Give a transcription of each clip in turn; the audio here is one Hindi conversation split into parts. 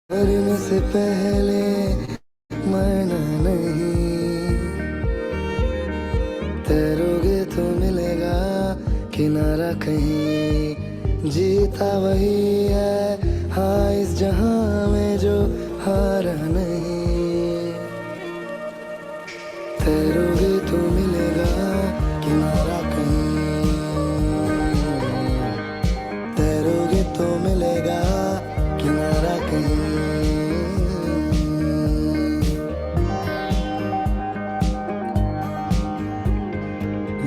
मरने से पहले मरना नहीं, तैरोगे तो मिलेगा किनारा कहीं। जीता वही है हाँ इस जहां में जो हारा नहीं, तैरोगे तो मिलेगा किनारा कहीं, तैरोगे तो मिलेगा किनारा कहीं।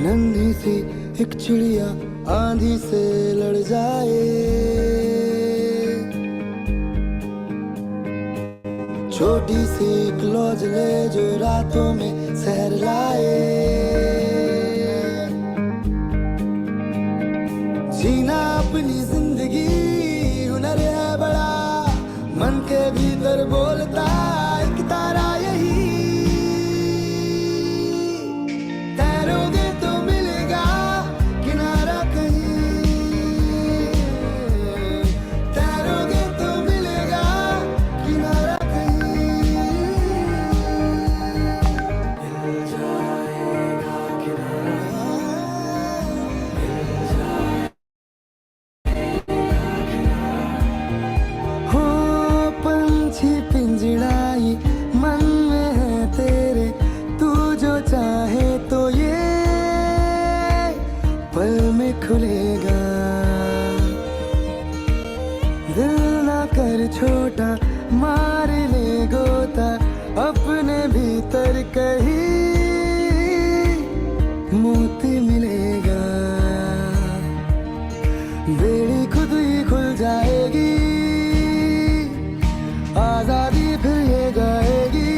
नन्ही सी एक चिड़िया आंधी से लड़ जाए, छोटी सी एक लौजले जो रातों में सहर लाए। जीना अपनी जिंदगी हुनर है बड़ा, मन के भीतर बोलता एक तारा यही। तैरोगे तो मिलेगा किनारा कहीं, तैरोगे तो मिलेगा किनारा कहीं। मिल जाएगा किनारा, मिल जाएगा किनारा। हो पंछी पिंजड़ाई मन में है तेरे, तू जो चाहे तो ये पल में खुलेगा। दिल ना कर छोटा, मार ले गोता अपने भीतर कहीं, मोती मिलेगा। बेड़ी खुद ही खुल जाएगी, आजादी फिर ये गाएगी।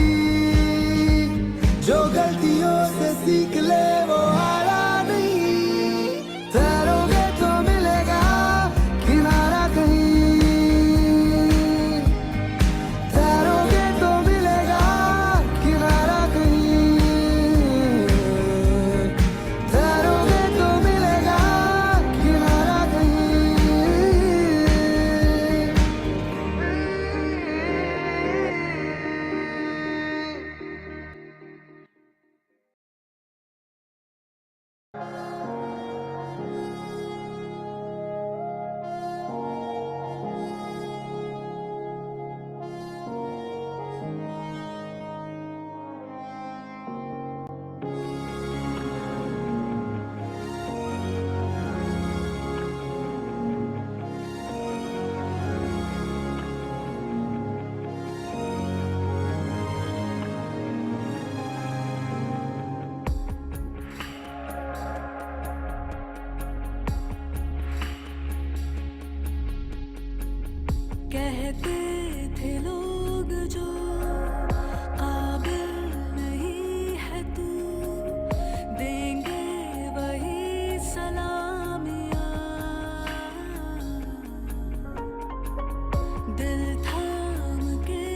जो गलतियों से सीख ले वो हारा नहीं, तैरोगे तो मिलेगा किनारा कहीं, तैरोगे तो मिलेगा किनारा कहीं, तैरोगे तो मिलेगा किनारा कहीं। कहते थे लोग जो काबिल नहीं है तू, देंगे वही सलामियाँ। दिल थाम के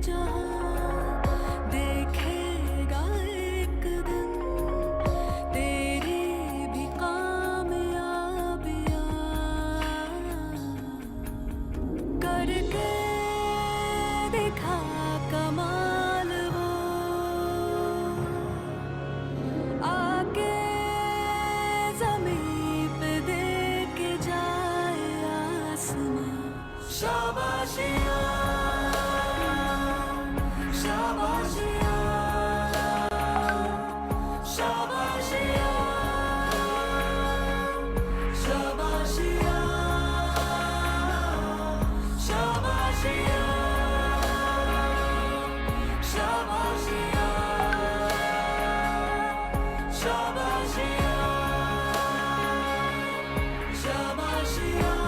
जहाँ देखेगा एक दिन तेरी भी कामयाबियाँ। करके दिखा कमाल वो, आके ज़मीं पे दे के जाए आसमां। शाबाशियाँ, शाबाशियाँ, शाबाशियाँ, शाबाशियाँ, शाबाशियाँ, शाबाशियाँ, शाबाशियाँ, शाबाशियाँ।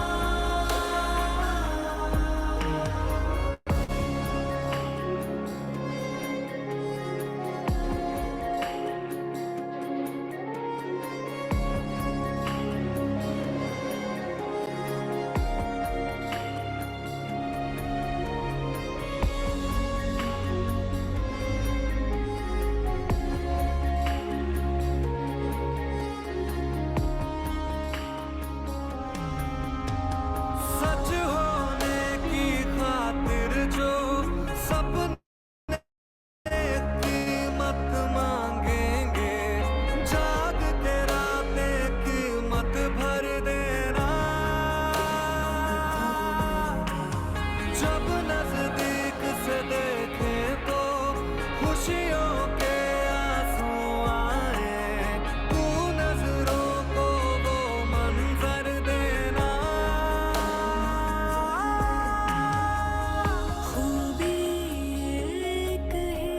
जब नजदीक से देखें तो खुशियों के आंसू आए, तू नजरों को वो मंजर देना। खूबी एक ही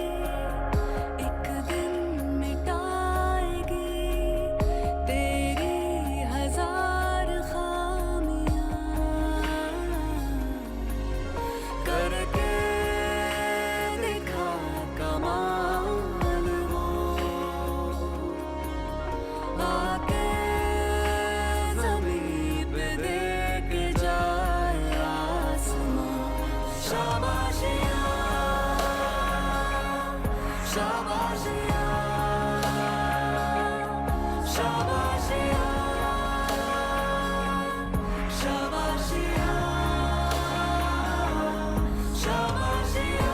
एक दिन मिटाएगी तेरी हजार खामियां, करके दिखा कमाल वो, आके ज़मीं पे देख जाए आसमां। शाबाशियाँ, शाबाशियाँ, शाबाशियाँ, शाबाशियाँ, शाबाशियाँ,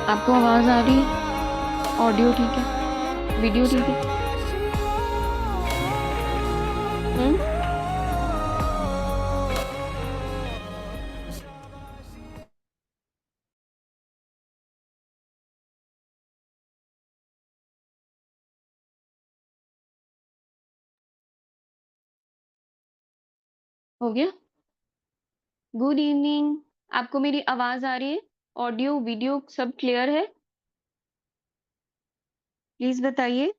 आपको आवाज आ रही है? ऑडियो ठीक है? वीडियो ठीक है? हो गया? Good evening. आपको मेरी आवाज आ रही है? ऑडियो वीडियो सब क्लियर है? प्लीज बताइए।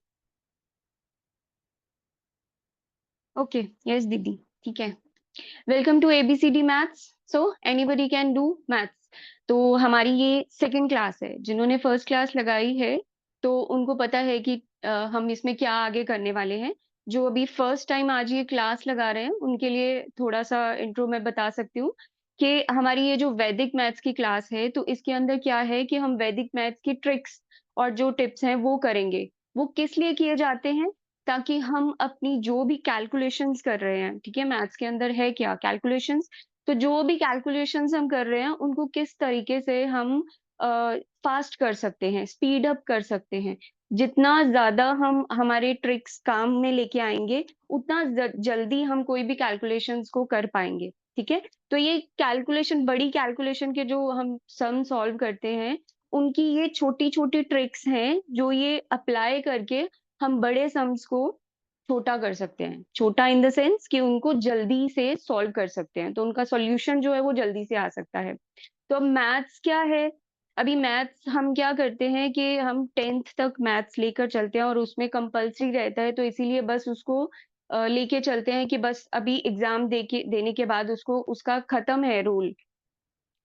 ओके, यस दीदी, ठीक है। Welcome to ABCD maths. So anybody can do maths. तो हमारी ये सेकंड क्लास है। जिन्होंने फर्स्ट क्लास लगाई है तो उनको पता है कि हम इसमें क्या आगे करने वाले हैं। जो अभी फर्स्ट टाइम आज ये क्लास लगा रहे हैं उनके लिए थोड़ा सा इंट्रो मैं बता सकती हूँ कि हमारी ये जो वैदिक मैथ्स की क्लास है तो इसके अंदर क्या है कि हम वैदिक मैथ्स की ट्रिक्स और जो टिप्स हैं वो करेंगे। वो किस लिए किए जाते हैं? ताकि हम अपनी जो भी कैलकुलेशंस कर रहे हैं, ठीक है, मैथ्स के अंदर है क्या कैलकुलेशंस, तो जो भी कैलकुलेशंस हम कर रहे हैं उनको किस तरीके से हम फास्ट कर सकते हैं, स्पीड अप कर सकते हैं। जितना ज्यादा हम हमारे ट्रिक्स काम में लेके आएंगे उतना जल्दी हम कोई भी कैलकुलेशंस को कर पाएंगे। ठीक है, तो ये कैलकुलेशन, बड़ी कैलकुलेशन के जो हम सम सॉल्व करते हैं उनकी ये छोटी छोटी ट्रिक्स हैं जो ये अप्लाई करके हम बड़े सम्स को छोटा कर सकते हैं। छोटा इन द सेंस कि उनको जल्दी से सॉल्व कर सकते हैं, तो उनका सॉल्यूशन जो है वो जल्दी से आ सकता है। तो अब मैथ्स क्या है? अभी मैथ्स हम क्या करते हैं कि हम 10th तक मैथ्स लेकर चलते हैं और उसमें कंपल्सरी रहता है, तो इसीलिए बस उसको लेके चलते हैं कि बस अभी एग्जाम देने के बाद उसको उसका खत्म है रोल।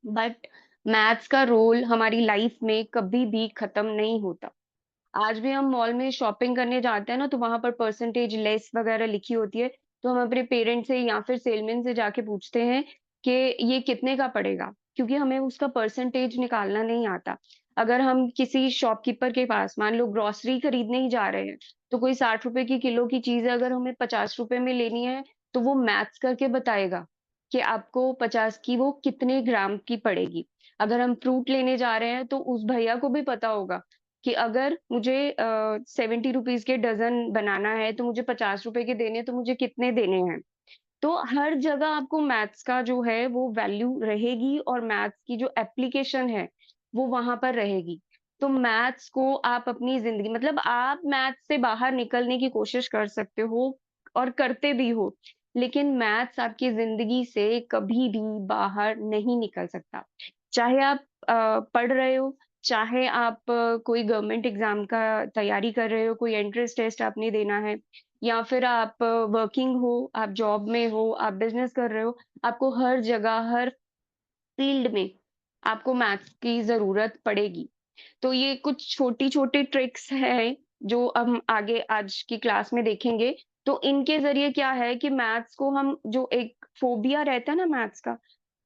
बट मैथ्स का रोल हमारी लाइफ में कभी भी खत्म नहीं होता। आज भी हम मॉल में शॉपिंग करने जाते हैं ना, तो वहां पर परसेंटेज लेस वगैरह लिखी होती है, तो हम अपने पेरेंट्स से या फिर सेलमैन से जाके पूछते हैं कि ये कितने का पड़ेगा, क्योंकि हमें उसका परसेंटेज निकालना नहीं आता। अगर हम किसी शॉपकीपर के पास मान लो ग्रोसरी खरीदने ही जा रहे हैं, तो कोई 60 रुपए की किलो की चीज है, अगर हमें 50 रुपए में लेनी है तो वो मैथ्स करके बताएगा कि आपको 50 की वो कितने ग्राम की पड़ेगी। अगर हम फ्रूट लेने जा रहे हैं तो उस भैया को भी पता होगा कि अगर मुझे 70 रुपीज के डजन बनाना है तो मुझे 50 रुपए के देने हैं, तो मुझे कितने देने हैं। तो हर जगह आपको मैथ्स का जो है वो वैल्यू रहेगी और मैथ्स की जो एप्लीकेशन है वो वहां पर रहेगी। तो मैथ्स को आप अपनी जिंदगी, मतलब आप मैथ्स से बाहर निकलने की कोशिश कर सकते हो और करते भी हो, लेकिन मैथ्स आपकी जिंदगी से कभी भी बाहर नहीं निकल सकता। चाहे आप पढ़ रहे हो, चाहे आप कोई गवर्नमेंट एग्जाम का तैयारी कर रहे हो, कोई एंट्रेंस टेस्ट आपने देना है, या फिर आप वर्किंग हो, आप जॉब में हो, आप बिजनेस कर रहे हो, आपको हर जगह, हर फील्ड में आपको मैथ्स की ज़रूरत पड़ेगी। तो ये कुछ छोटी-छोटी ट्रिक्स हैं, जो हम आगे आज की क्लास में देखेंगे। तो इनके ज़रिए क्या है कि मैथ्स को हम, जो एक फ़ोबिया रहता है ना मैथ्स का,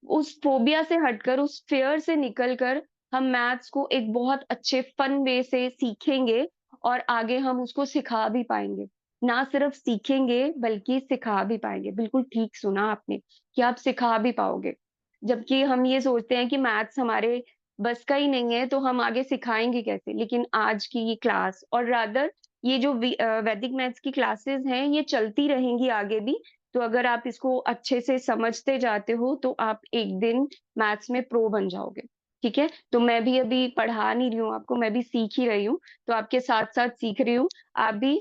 उस फ़ोबिया से हटकर, उस फ़ियर से निकल कर हम मैथ्स को एक बहुत अच्छे फन वे से सीखेंगे और आगे हम उसको सिखा भी पाएंगे। ना सिर्फ सीखेंगे बल्कि सिखा भी पाएंगे। बिल्कुल ठीक सुना आपने कि आप सिखा भी पाओगे। जबकि हम ये सोचते हैं कि मैथ्स हमारे बस का ही नहीं है तो हम आगे सिखाएंगे कैसे। लेकिन आज की ये क्लास और रादर ये जो वैदिक मैथ्स की क्लासेस हैं ये चलती रहेंगी आगे भी। तो अगर आप इसको अच्छे से समझते जाते हो तो आप एक दिन मैथ्स में प्रो बन जाओगे। ठीक है, तो मैं भी अभी पढ़ा नहीं रही हूँ आपको, मैं भी सीख ही रही हूँ। तो आपके साथ साथ सीख रही हूँ। आप भी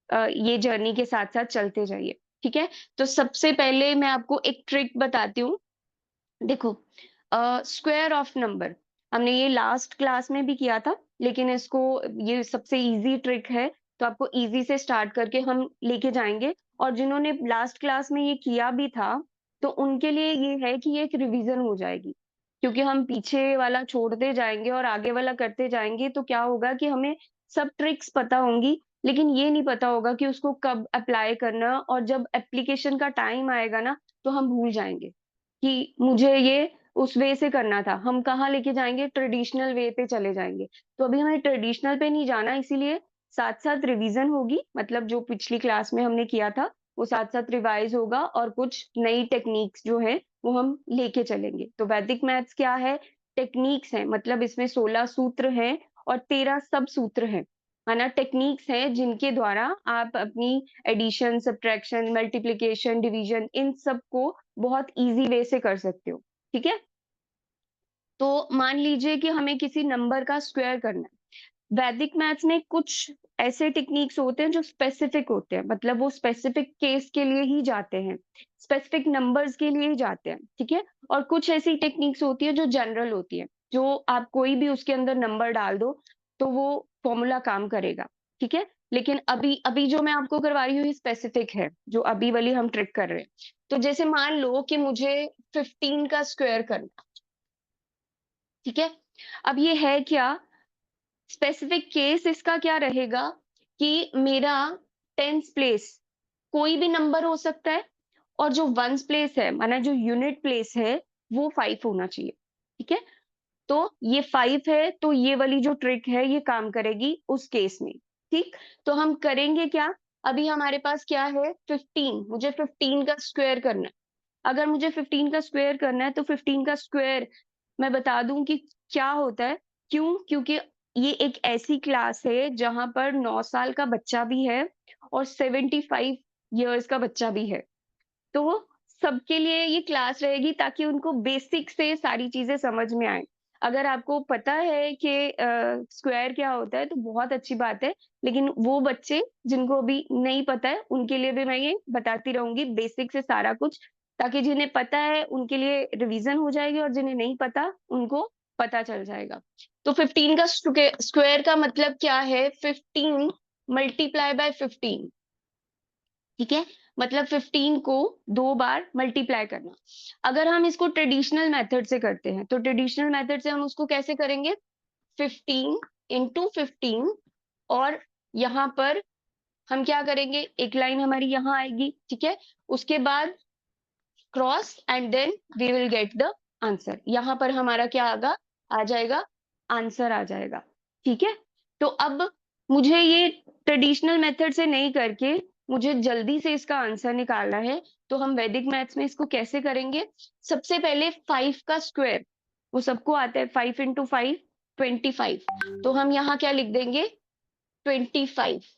ये जर्नी के साथ साथ चलते जाइए। ठीक है, तो सबसे पहले मैं आपको एक ट्रिक बताती हूँ। देखो, स्क्वायर ऑफ नंबर हमने ये लास्ट क्लास में भी किया था, लेकिन इसको ये सबसे इजी ट्रिक है। तो आपको इजी से स्टार्ट करके हम लेके जाएंगे। और जिन्होंने लास्ट क्लास में ये किया भी था तो उनके लिए ये है कि ये एक रिवीजन हो जाएगी। क्योंकि हम पीछे वाला छोड़ते जाएंगे और आगे वाला करते जाएंगे तो क्या होगा कि हमें सब ट्रिक्स पता होंगी, लेकिन ये नहीं पता होगा कि उसको कब अप्लाई करना। और जब एप्लीकेशन का टाइम आएगा ना तो हम भूल जाएंगे कि मुझे ये उस वे से करना था। हम कहाँ लेके जाएँगे? ट्रेडिशनल वे पे चले जाएँगे। तो अभी हमें ट्रेडिशनल पे नहीं जाना, इसीलिए साथ-साथ रिवीजन होगी। मतलब जो पिछली क्लास में हमने किया था, वो साथ-साथ रिवाइज़ होगा और कुछ नई टेक्निक्स जो हैं, वो हम लेके चलेंगे। तो वैदिक मैथ्स क्या है? टेक्निक्स हैं, मतलब इसमें 16 सूत्र हैं और 13 सब सूत्र हैं। है ना? टेक्निक्स हैं जिनके द्वारा आप अपनी एडिशन, सब्ट्रैक्शन, मल्टिप्लिकेशन, डिवीज़न इन सब को बहुत ईज़ी वे से कर सकते हो। ठीक है? तो मान लीजिए कि हमें किसी नंबर का स्क्वायर करना है। वैदिक मैथ्स में कुछ ऐसे टेक्निक्स होते हैं जो स्पेसिफिक होते हैं, मतलब वो स्पेसिफिक केस के लिए ही जाते हैं, स्पेसिफिक नंबर्स के लिए ही जाते हैं, ठीक है? और कुछ ऐसी टेक्निक्स होती है जो जनरल होती है, जो आप कोई भी उसके अंदर नंबर डाल दो, तो वो फॉर्मूला काम करेगा, ठीक है? लेकिन अभी अभी जो मैं आपको करवा रही हूँ ये स्पेसिफिक है, जो अभी वाली हम ट्रिक कर रहे हैं। तो जैसे मान लो कि मुझे 15 का स्क्वायर करना, ठीक है? अब ये है क्या? स्पेसिफिक केस इसका क्या रहेगा कि मेरा टेंस प्लेस कोई भी नंबर हो सकता है और जो वंस प्लेस है माना जो यूनिट प्लेस है वो 5 होना चाहिए। ठीक है, तो ये 5 है तो ये वाली जो ट्रिक है ये काम करेगी उस केस में। ठीक, तो हम करेंगे क्या? अभी हमारे पास क्या है? 15, मुझे 15 का स्क्वायर करना है। अगर मुझे 15 का स्क्वायर करना है तो 15 का स्क्वायर मैं बता दूं कि क्या होता है। क्यों? क्योंकि ये एक ऐसी क्लास है जहां पर 9 साल का बच्चा भी है और 75 इयर्स का बच्चा भी है। तो सबके लिए ये क्लास रहेगी ताकि उनको बेसिक से सारी चीजें समझ में आए। अगर आपको पता है कि स्क्वायर क्या होता है तो बहुत अच्छी बात है। लेकिन वो बच्चे जिनको अभी नहीं पता है उनके लिए भी मैं ये बताती रहूंगी बेसिक से सारा कुछ, ताकि जिन्हें पता है उनके लिए रिवीजन हो जाएगी और जिन्हें नहीं पता उनको पता चल जाएगा। तो 15 का स्क्वायर का मतलब क्या है? 15 मल्टीप्लाई बाय 15। ठीक है, मतलब 15 को 2 बार मल्टीप्लाई करना। अगर हम इसको ट्रेडिशनल मेथड से करते हैं तो ट्रेडिशनल मेथड से हम उसको कैसे करेंगे? 15 इंटू 15। और यहाँ पर हम क्या करेंगे? एक लाइन हमारी यहाँ आएगी, ठीक है? उसके बाद cross and then we will get the answer. यहाँ पर हमारा क्या आगा आ जाएगा? आंसर आ जाएगा। ठीक है, तो अब मुझे ये ट्रेडिशनल मेथड से नहीं करके मुझे जल्दी से इसका आंसर निकालना है। तो हम वैदिक मैथ्स में इसको कैसे करेंगे? सबसे पहले 5 का स्क्वायर, वो सबको आता है। 5 इंटू 5 25। तो हम यहाँ क्या लिख देंगे? 25।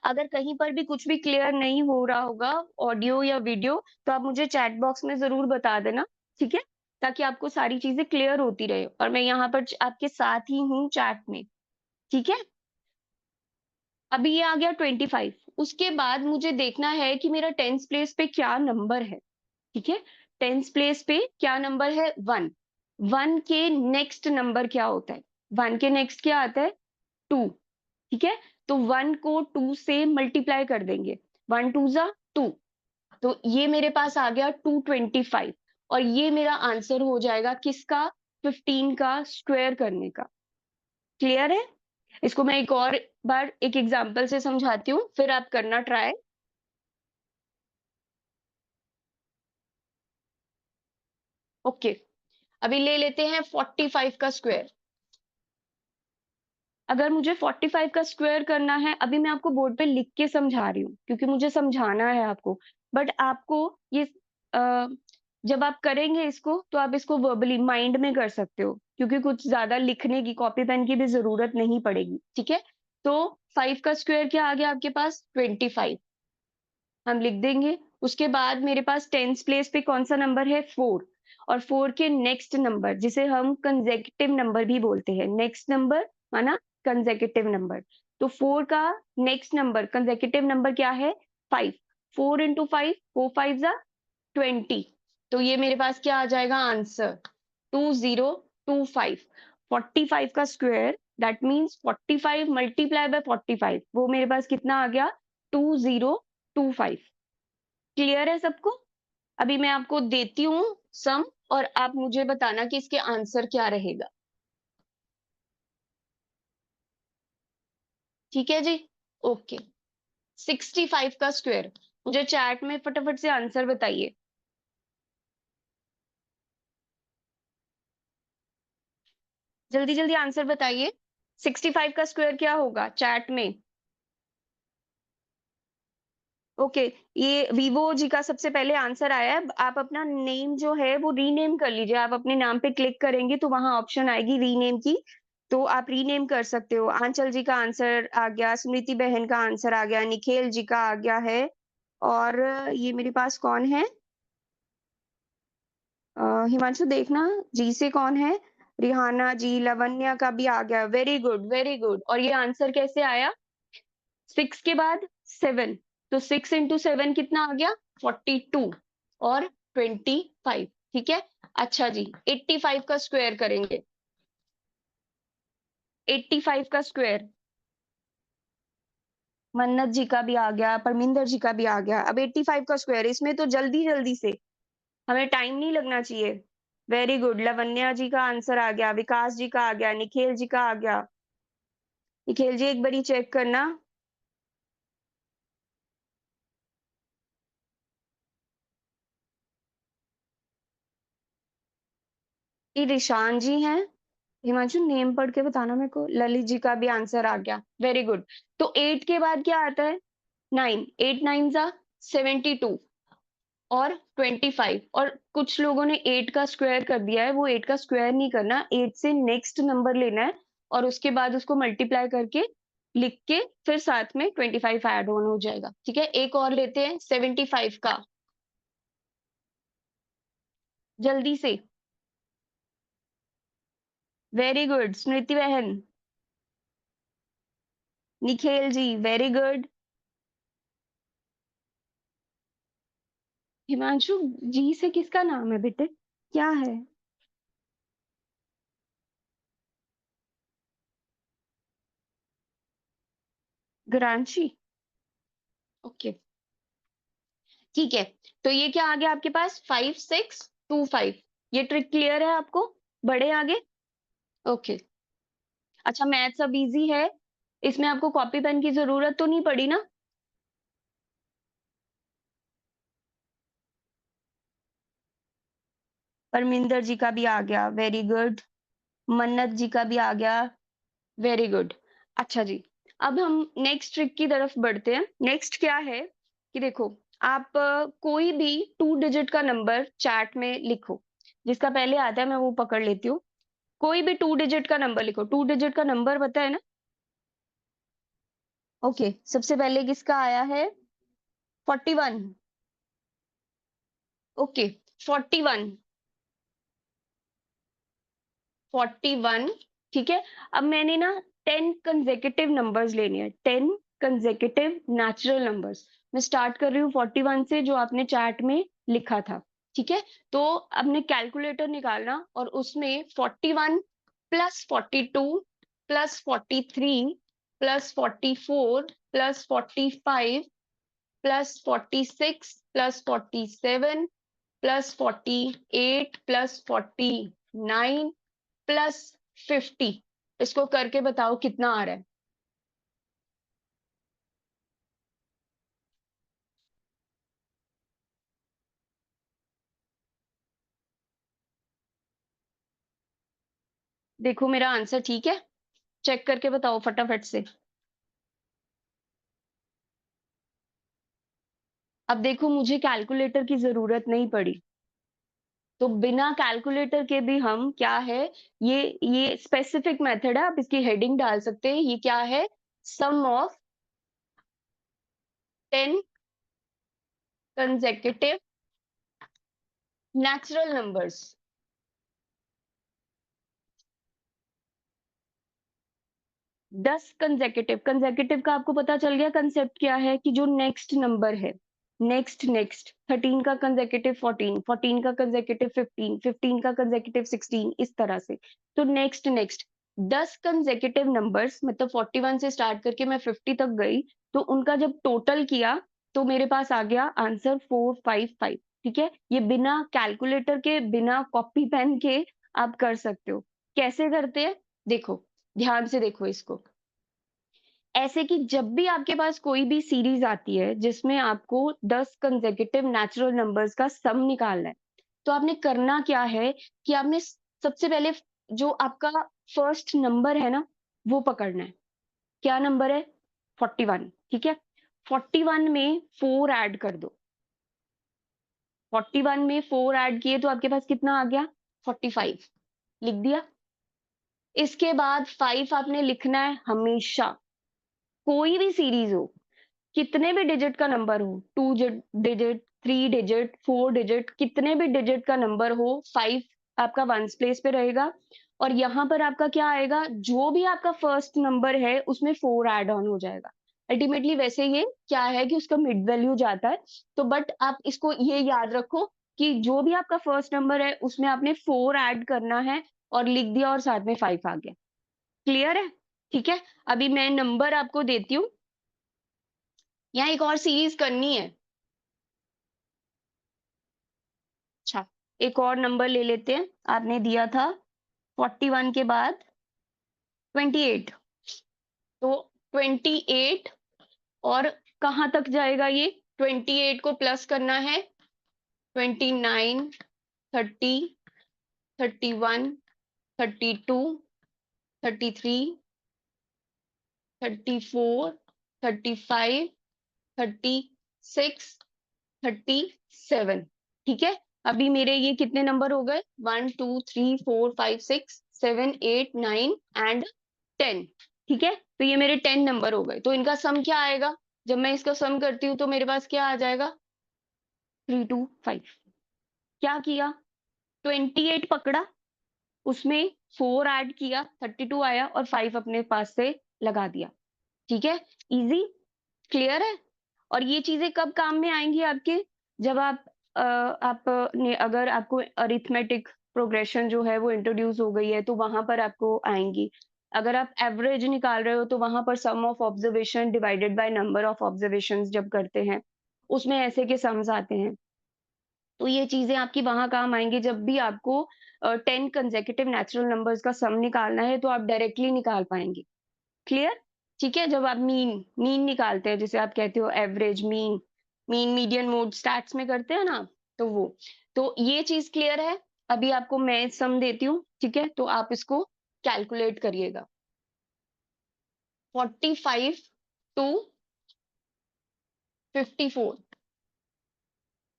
अगर कहीं पर भी कुछ भी क्लियर नहीं हो रहा होगा ऑडियो या वीडियो, तो आप मुझे चैट बॉक्स में ज़रूर बता देना, ठीक है? ताकि आपको सारी चीज़ें क्लियर होती रहे और मैं यहाँ पर आपके साथ ही हूँ चैट में, ठीक है? अभी ये आ गया 25। उसके बाद मुझे देखना है कि मेरा टेंस प्लेस पे क्या नंबर है, ठीक है? टेंस प्लेस पे क्या नंबर है? 1। 1 के नेक्स्ट नंबर क्या होता है? 1 के नेक्स्ट क्या आता है? 2। ठीक है? तो 1 को 2 से मल्टीप्लाई कर देंगे। 1 2 ज़ा 2। तो ये मेरे पास आ गया 225 और ये मेरा आंसर हो जाएगा किसका? 15 का स्क्वायर करने का। क्लियर है? इसको मैं एक और बार एक एग्जांपल से समझाती हूँ, फिर आप करना ट्राई। ओके, अभी ले लेते हैं 45 का स्क्वायर। अगर मुझे 45 का स्क्वायर करना है, अभी मैं आपको बोर्ड पे लिख के समझा रही हूँ क्योंकि मुझे समझाना है आपको। बट आपको ये जब आप करेंगे इसको तो आप इसको वर्बली माइंड में कर सकते हो क्योंकि कुछ ज़्यादा लिखने की कॉपी पेन की भी ज़रूरत नहीं पड़ेगी, ठीक है? तो 5 का स्क्वायर क्या आ गया आपके पास? 25 हम लिख देंगे। उसके बाद मेरे पास 10th प्लेस पे कौन-सा नंबर है? 4 और 4 के नेक्स्ट नंबर जिसे हम कंसेक्युटिव नंबर भी बोलते हैं। नेक्स्ट नंबर माना कंसेक्युटिव नंबर। तो 4 का नेक्स्ट नंबर कंसेक्युटिव नंबर क्या है? 5 4 इंटू 5 4 5 ज़ा 20 तो ये मेरे पास क्या आ जाएगा आंसर 2025 45 का square that means 45 multiply by 45 वो मेरे पास कितना आ गया 2025 क्लियर है सबको? अभी मैं आपको देती हूँ सम और आप मुझे बताना कि इसके आंसर क्या रहेगा। ठीक है जी? ओके। 65 का स्क्वायर मुझे चैट में फटाफट से आंसर बताइए। जल्दी-जल्दी आंसर बताइए। 65 का स्क्वायर क्या होगा चैट में? ओके, ये वीवो जी का सबसे पहले आंसर आया है। आप अपना नेम जो है वो रीनेम कर लीजिए। आप अपने नाम पे क्लिक करेंगे तो वहाँ ऑप्शन आएगी रीनेम की, तो आप रीनेम कर सकते हो। आंचल जी का आंसर आ गया, स्मृति बहन का आंसर आ गया, निखिल जी का आ गया है और ये मेरे पास कौन है? हिमांशु देखना जी से कौन है? रिहाना जी, लवन्या का भी आ गया। Very good, very good. और ये आंसर कैसे आया? 6 के बाद 7 तो 6 इंटू 7 कितना आ गया 42 और 25 ठीक है अच्छा जी 85 का स्क्वायर करेंगे 85 का स्क्वायर मन्नत जी का भी आ गया परमिंदर जी का भी आ गया अब 85 का स्क्वायर इसमें तो जल्दी जल्दी से हमें टाइम नहीं लगना चाहिए वेरी गुड लवन्या जी का आंसर आ गया विकास जी का आ गया निखिल जी का आ गया निखिल जी एक बारी चेक करना ये रिशान जी हैं हिमांशु नेम पढ़ के बताना मेरे को ललित जी का भी आंसर आ गया वेरी गुड तो 8 के बाद क्या आता है 9 8 9 जा 72 और 25 और कुछ लोगों ने 8 का स्क्वायर कर दिया है वो 8 का स्क्वायर नहीं करना 8 से नेक्स्ट नंबर लेना है और उसके बाद उसको मल्टीप्लाई करके लिख के फिर साथ में 25 ऐड ऑन हो जाएगा ठीक है एक और लेते हैं 75 का जल्दी से वेरी गुड स्मृति बहन निखिल जी वेरी गुड हिमांशु जी से किसका नाम है बेटे क्या है ग्रांशी ओके ठीक है तो ये क्या आ गया आपके पास 5625 ये ट्रिक क्लियर है आपको बढ़े आगे ओके अच्छा मैथ्स अब इजी है इसमें आपको कॉपी पेन की जरूरत तो नहीं पड़ी ना परमिंदर जी का भी आ गया वेरी गुड मन्नत जी का भी आ गया वेरी गुड अच्छा जी अब हम नेक्स्ट ट्रिक की तरफ बढ़ते हैं नेक्स्ट क्या है कि देखो आप कोई भी 2 डिजिट का नंबर चैट में लिखो जिसका पहले आता है मैं वो पकड़ लेती हूँ कोई भी 2 डिजिट का नंबर लिखो 2 डिजिट का नंबर पता है ना ओके सबसे पहले किसका आया है 41 ओके 41 41 ठीक है अब मैंने ना 10 कंसेक्यूटिव नंबर्स लेने हैं 10 कंसेक्यूटिव नेचुरल नंबर्स मैं स्टार्ट कर रही हूँ 41 से जो आपने चैट में लिखा था ठीक है तो आपने कैलकुलेटर निकालना और उसमें 41 plus 42 plus 43 plus 44 plus 45 plus 46 plus 47 plus 48 plus 49 plus 50 इसको करके बताओ कितना आ रहा है देखो मेरा आंसर ठीक है चेक करके बताओ फटाफट से। अब देखो मुझे कैलकुलेटर की जरूरत नहीं पड़ी, तो बिना कैलकुलेटर के भी हम क्या है, ये स्पेसिफिक मेथड है, आप इसकी हेडिंग डाल सकते हैं। ये क्या है? Sum of 10 consecutive natural numbers. 10 consecutive का आपको पता चल गया कंसेप्ट क्या है, कि जो नेक्स्ट नंबर है, नेक्स्ट नेक्स्ट 13 का कंसेक्यूटिव 14, 14 का कंसेक्यूटिव 15, 15 का कंसेक्यूटिव 16, इस तरह से। तो नेक्स्ट नेक्स्ट 10 कंसेक्यूटिव नंबर्स, मतलब 41 से स्टार्ट करके मैं 50 तक गई, तो उनका जब टोटल किया तो मेरे पास आ गया आंसर 455। ठीक है, ये बिना कैलकुलेटर के, बिना कॉपी पेन के आप कर सकते हो। कैसे करते हैं देखो, ध्यान से देखो इसको। ऐसे कि जब भी आपके पास कोई भी सीरीज आती है जिसमें आपको 10 कंसेक्यूटिव नेचुरल नंबर्स का सम निकालना है, तो आपने करना क्या है कि आपने सबसे पहले जो आपका फर्स्ट नंबर है ना, वो पकड़ना है। क्या नंबर है? 41। ठीक है, 41 में 4 ऐड कर दो। 41 में 4 ऐड किए तो आपके पास कितना आ गया? 45। लिख दिया। इसके बाद 5 आपने लिखना है हमेशा, कोई भी सीरीज हो, कितने भी डिजिट का नंबर हो, 2 डिजिट, 3 डिजिट, 4 डिजिट, कितने भी डिजिट का नंबर हो, 5 आपका वंस प्लेस पे रहेगा। और यहाँ पर आपका क्या आएगा, जो भी आपका फर्स्ट नंबर है उसमें 4 ऐड ऑन हो जाएगा। अल्टीमेटली वैसे ये क्या है कि उसका मिड वैल्यू जाता है, तो बट आप इसको ये याद रखो कि जो भी आपका फर्स्ट नंबर है उसमें आपने 4 ऐड करना है, और लिख दिया और साथ में 5 आ गया। क्लियर है? ठीक है, अभी मैं नंबर आपको देती हूँ। यहाँ एक और सीरीज करनी है। अच्छा, एक और नंबर ले लेते हैं। आपने दिया था 41 के बाद 28, तो 28 और कहाँ तक जाएगा ये? 28 को प्लस करना है, 29, 30, 31, 32, 33, 34, 35, 36, 37। ठीक है, अभी मेरे ये कितने नंबर हो गए? 1 2 3 4 5 6 7 8 9 एंड 10। ठीक है, तो ये मेरे 10 नंबर हो गए, तो इनका सम क्या आएगा? जब मैं इसका सम करती हूँ तो मेरे पास क्या आ जाएगा? 325। क्या किया? 28 पकड़ा, उसमें 4 ऐड किया, 32 आया, और 5 अपने पास से लगा दिया। ठीक है, इजी, क्लियर है? और ये चीजें कब काम में आएंगी आपके? जब आप ने अगर आपको अरिथमेटिक प्रोग्रेशन जो है वो इंट्रोड्यूस हो गई है, तो वहां पर आपको आएंगी। अगर आप एवरेज निकाल रहे हो तो वहां पर sum of observation divided by number of observations जब करते हैं, उसमें ऐसे के सम्स आते हैं। तो ये चीजें आपकी वहां काम आएंगी जब भी आपको 10 कंसेक्यूटिव नेचुरल नंबर्स का सम निकालना है, तो आप डायरेक्टली निकाल पाएंगे। क्लियर? ठीक है, जब आप मीन मीन निकालते हैं, जिसे आप कहते हो average, mean, mean median mode stats में करते हैं ना, तो वो, तो ये चीज क्लियर है। अभी आपको मैं सम देती हूँ, ठीक है, तो आप इसको कैलकुलेट करिएगा। 45 टू 54,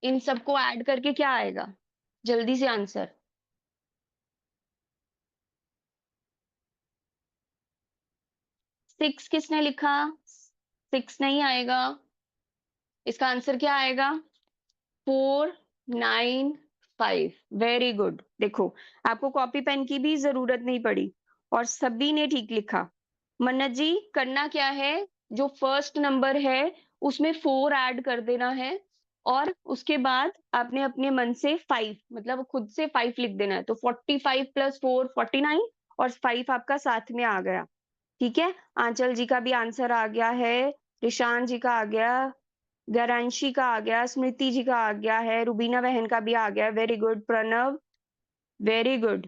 इन सबको ऐड करके क्या आएगा? जल्दी से आंसर। 6 किसने लिखा? 6 नहीं आएगा, इसका आंसर क्या आएगा? 495। Very good. देखो, आपको कॉपी पेन की भी जरूरत नहीं पड़ी, और सभी ने ठीक लिखा। मन्नत जी, करना क्या है, जो फर्स्ट नंबर है उसमें 4 ऐड कर देना है, और उसके बाद आपने अपने मन से 5, मतलब खुद से 5 लिख देना है। तो 45 प्लस 4 49, और 5 आपका साथ में आ गया। ठीक है, आंचल जी का भी आंसर आ गया है, रिशान जी का आ गया, गरांशी का आ गया, स्मृति जी का आ गया है, रुबीना बहन का भी आ गया। Very good Pranav, very good.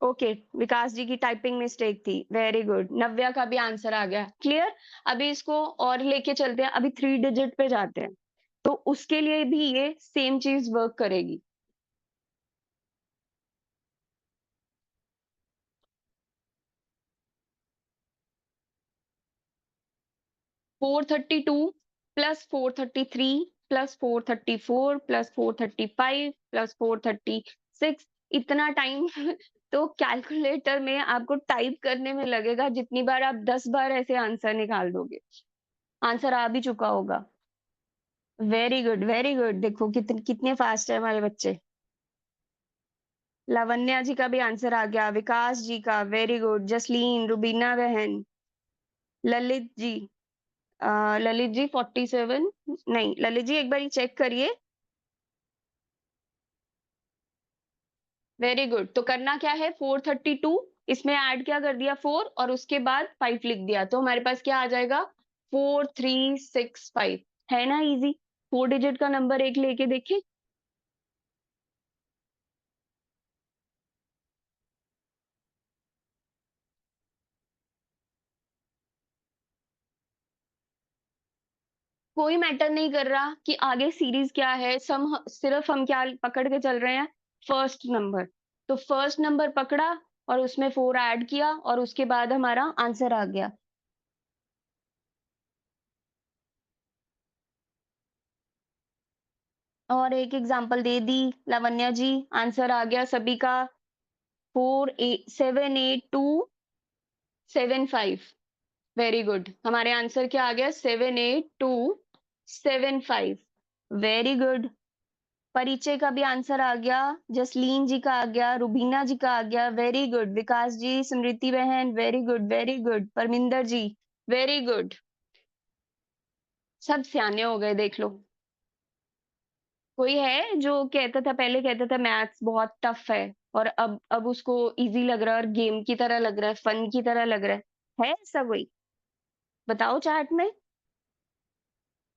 Okay, Vikas ji की टाइपिंग मिस्टेक थी। वेरी गुड, नव्या का भी आंसर आ गया। क्लियर? अभी इसको और लेके चलते हैं, अभी 3 डिजिट पे जाते हैं, तो उसके लिए भी ये सेम चीज वर्क करेगी। 432 प्लस 433 प्लस 434 प्लस 435 प्लस 436, इतना टाइम तो कैलकुलेटर में आपको टाइप करने में लगेगा जितनी बार आप 10 बार ऐसे आंसर निकाल दोगे। आंसर आ भी चुका होगा। Very good, very good. देखो कितने फास्ट है हमारे बच्चे। लावण्या जी का भी आंसर आ गया, विकास जी का वेरी गुड, जसलीन, रुबीना बहन, ललित जी, ललित जी 47, नहीं ललित जी एक बार चेक करिए। Very good. तो करना क्या है, 432 इसमें ऐड क्या कर दिया 4 और उसके बाद 5 लिख दिया, तो हमारे पास क्या आ जाएगा 4365। है ना इजी। 4 डिजिट का नंबर एक लेके देखिए। कोई मैटर नहीं कर रहा कि आगे सीरीज क्या है, सिर्फ हम क्या पकड़ के चल रहे हैं, फर्स्ट नंबर। तो फर्स्ट नंबर पकड़ा और उसमें 4 ऐड किया और उसके बाद हमारा आंसर आ गया। और एक एग्जांपल दे दी लावण्या जी, आंसर आ गया सभी का 487275। Very good. हमारे आंसर क्या आ गया 78275। Very good. परिचय का भी आंसर आ गया, जसलीन जी का आ गया, रुबीना जी का आ गया, वेरी गुड। विकास जी, स्मृति बहन, very good very good. Parminder ji, very good. सब सियाने हो गए देख लो। कोई है जो कहता था, पहले कहता था मैथ्स बहुत टफ है और अब उसको इजी लग रहा है और गेम की तरह लग रहा है, फन की तरह लग रहा है ऐसा कोई? बताओ चैट में,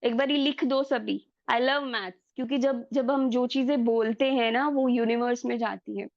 एक बार लिख दो सभी, आई लव मैथ्स। क्योंकि जब जब हम जो चीजें बोलते हैं ना वो यूनिवर्स में जाती है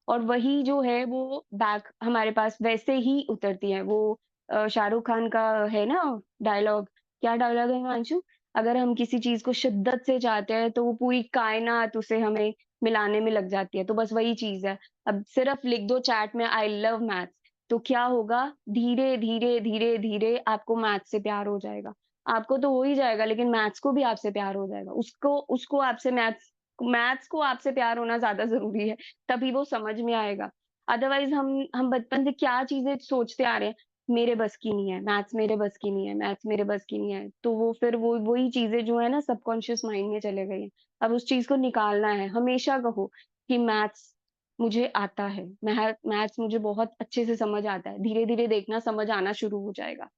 और वही जो है वो बैक हमारे पास वैसे ही उतरती है। वो शाहरुख खान का है ना डायलॉग, क्या डायलॉग है हिमांशु? अगर हम किसी चीज को शिद्दत से चाहते हैं तो वो पूरी कायनात उसे हमें मिलाने में लग जाती है, तो बस वही चीज है। अब सिर्फ लिख दो चैट में आई लव मैथ्स, तो क्या होगा, धीरे धीरे धीरे धीरे आपको मैथ्स से प्यार हो जाएगा। आपको तो हो ही जाएगा लेकिन मैथ्स को भी आपसे प्यार हो जाएगा। उसको उसको आपसे मैथ्स को आपसे प्यार होना ज्यादा जरूरी है, तभी वो समझ में आएगा। अदरवाइज हम बचपन से क्या चीजें सोचते आ रहे हैं, मेरे बस की नहीं है मैथ्स, मेरे बस की नहीं है मैथ्स, मेरे बस की नहीं है, तो वो फिर वो वही चीजें जो है ना सबकॉन्शियस माइंड में चले गई हैं। अब उस चीज को निकालना है। हमेशा कहो कि मैथ्स मुझे आता है, मैथ्स मुझे बहुत अच्छे से समझ आता है। धीरे धीरे देखना समझ आना शुरू हो जाएगा।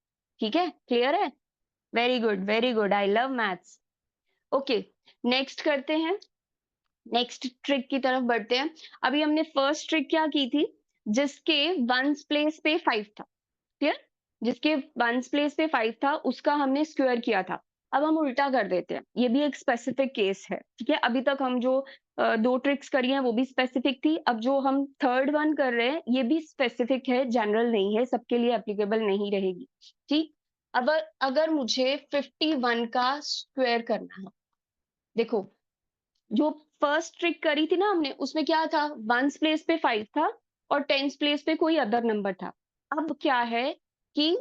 ठीक है, क्लियर है? Very good very good, I love maths. Okay, next करते हैं, नेक्स्ट ट्रिक की तरफ बढ़ते हैं। अभी हमने फर्स्ट ट्रिक क्या की थी, जिसके वंस प्लेस पे 5 था, क्लियर? जिसके वंस प्लेस पे 5 था उसका हमने स्क्वायर किया था। अब हम उल्टा कर देते हैं, ये भी एक स्पेसिफिक केस है। ठीक है, अभी तक हम जो दो ट्रिक्स करी हैं वो भी स्पेसिफिक थी, अब जो हम थर्ड वन कर रहे हैं ये भी स्पेसिफिक है, जनरल नहीं है, सबके लिए एप्लीकेबल नहीं रहेगी। ठीक, अब अगर मुझे 51 का स्क्वायर करना है, देखो जो फर्स्ट ट्रिक करी थी ना हमने उसमें क्या था, वंस प्लेस पे 5 था और टेंस प्लेस पे कोई अदर नंबर था। अब क्या है कि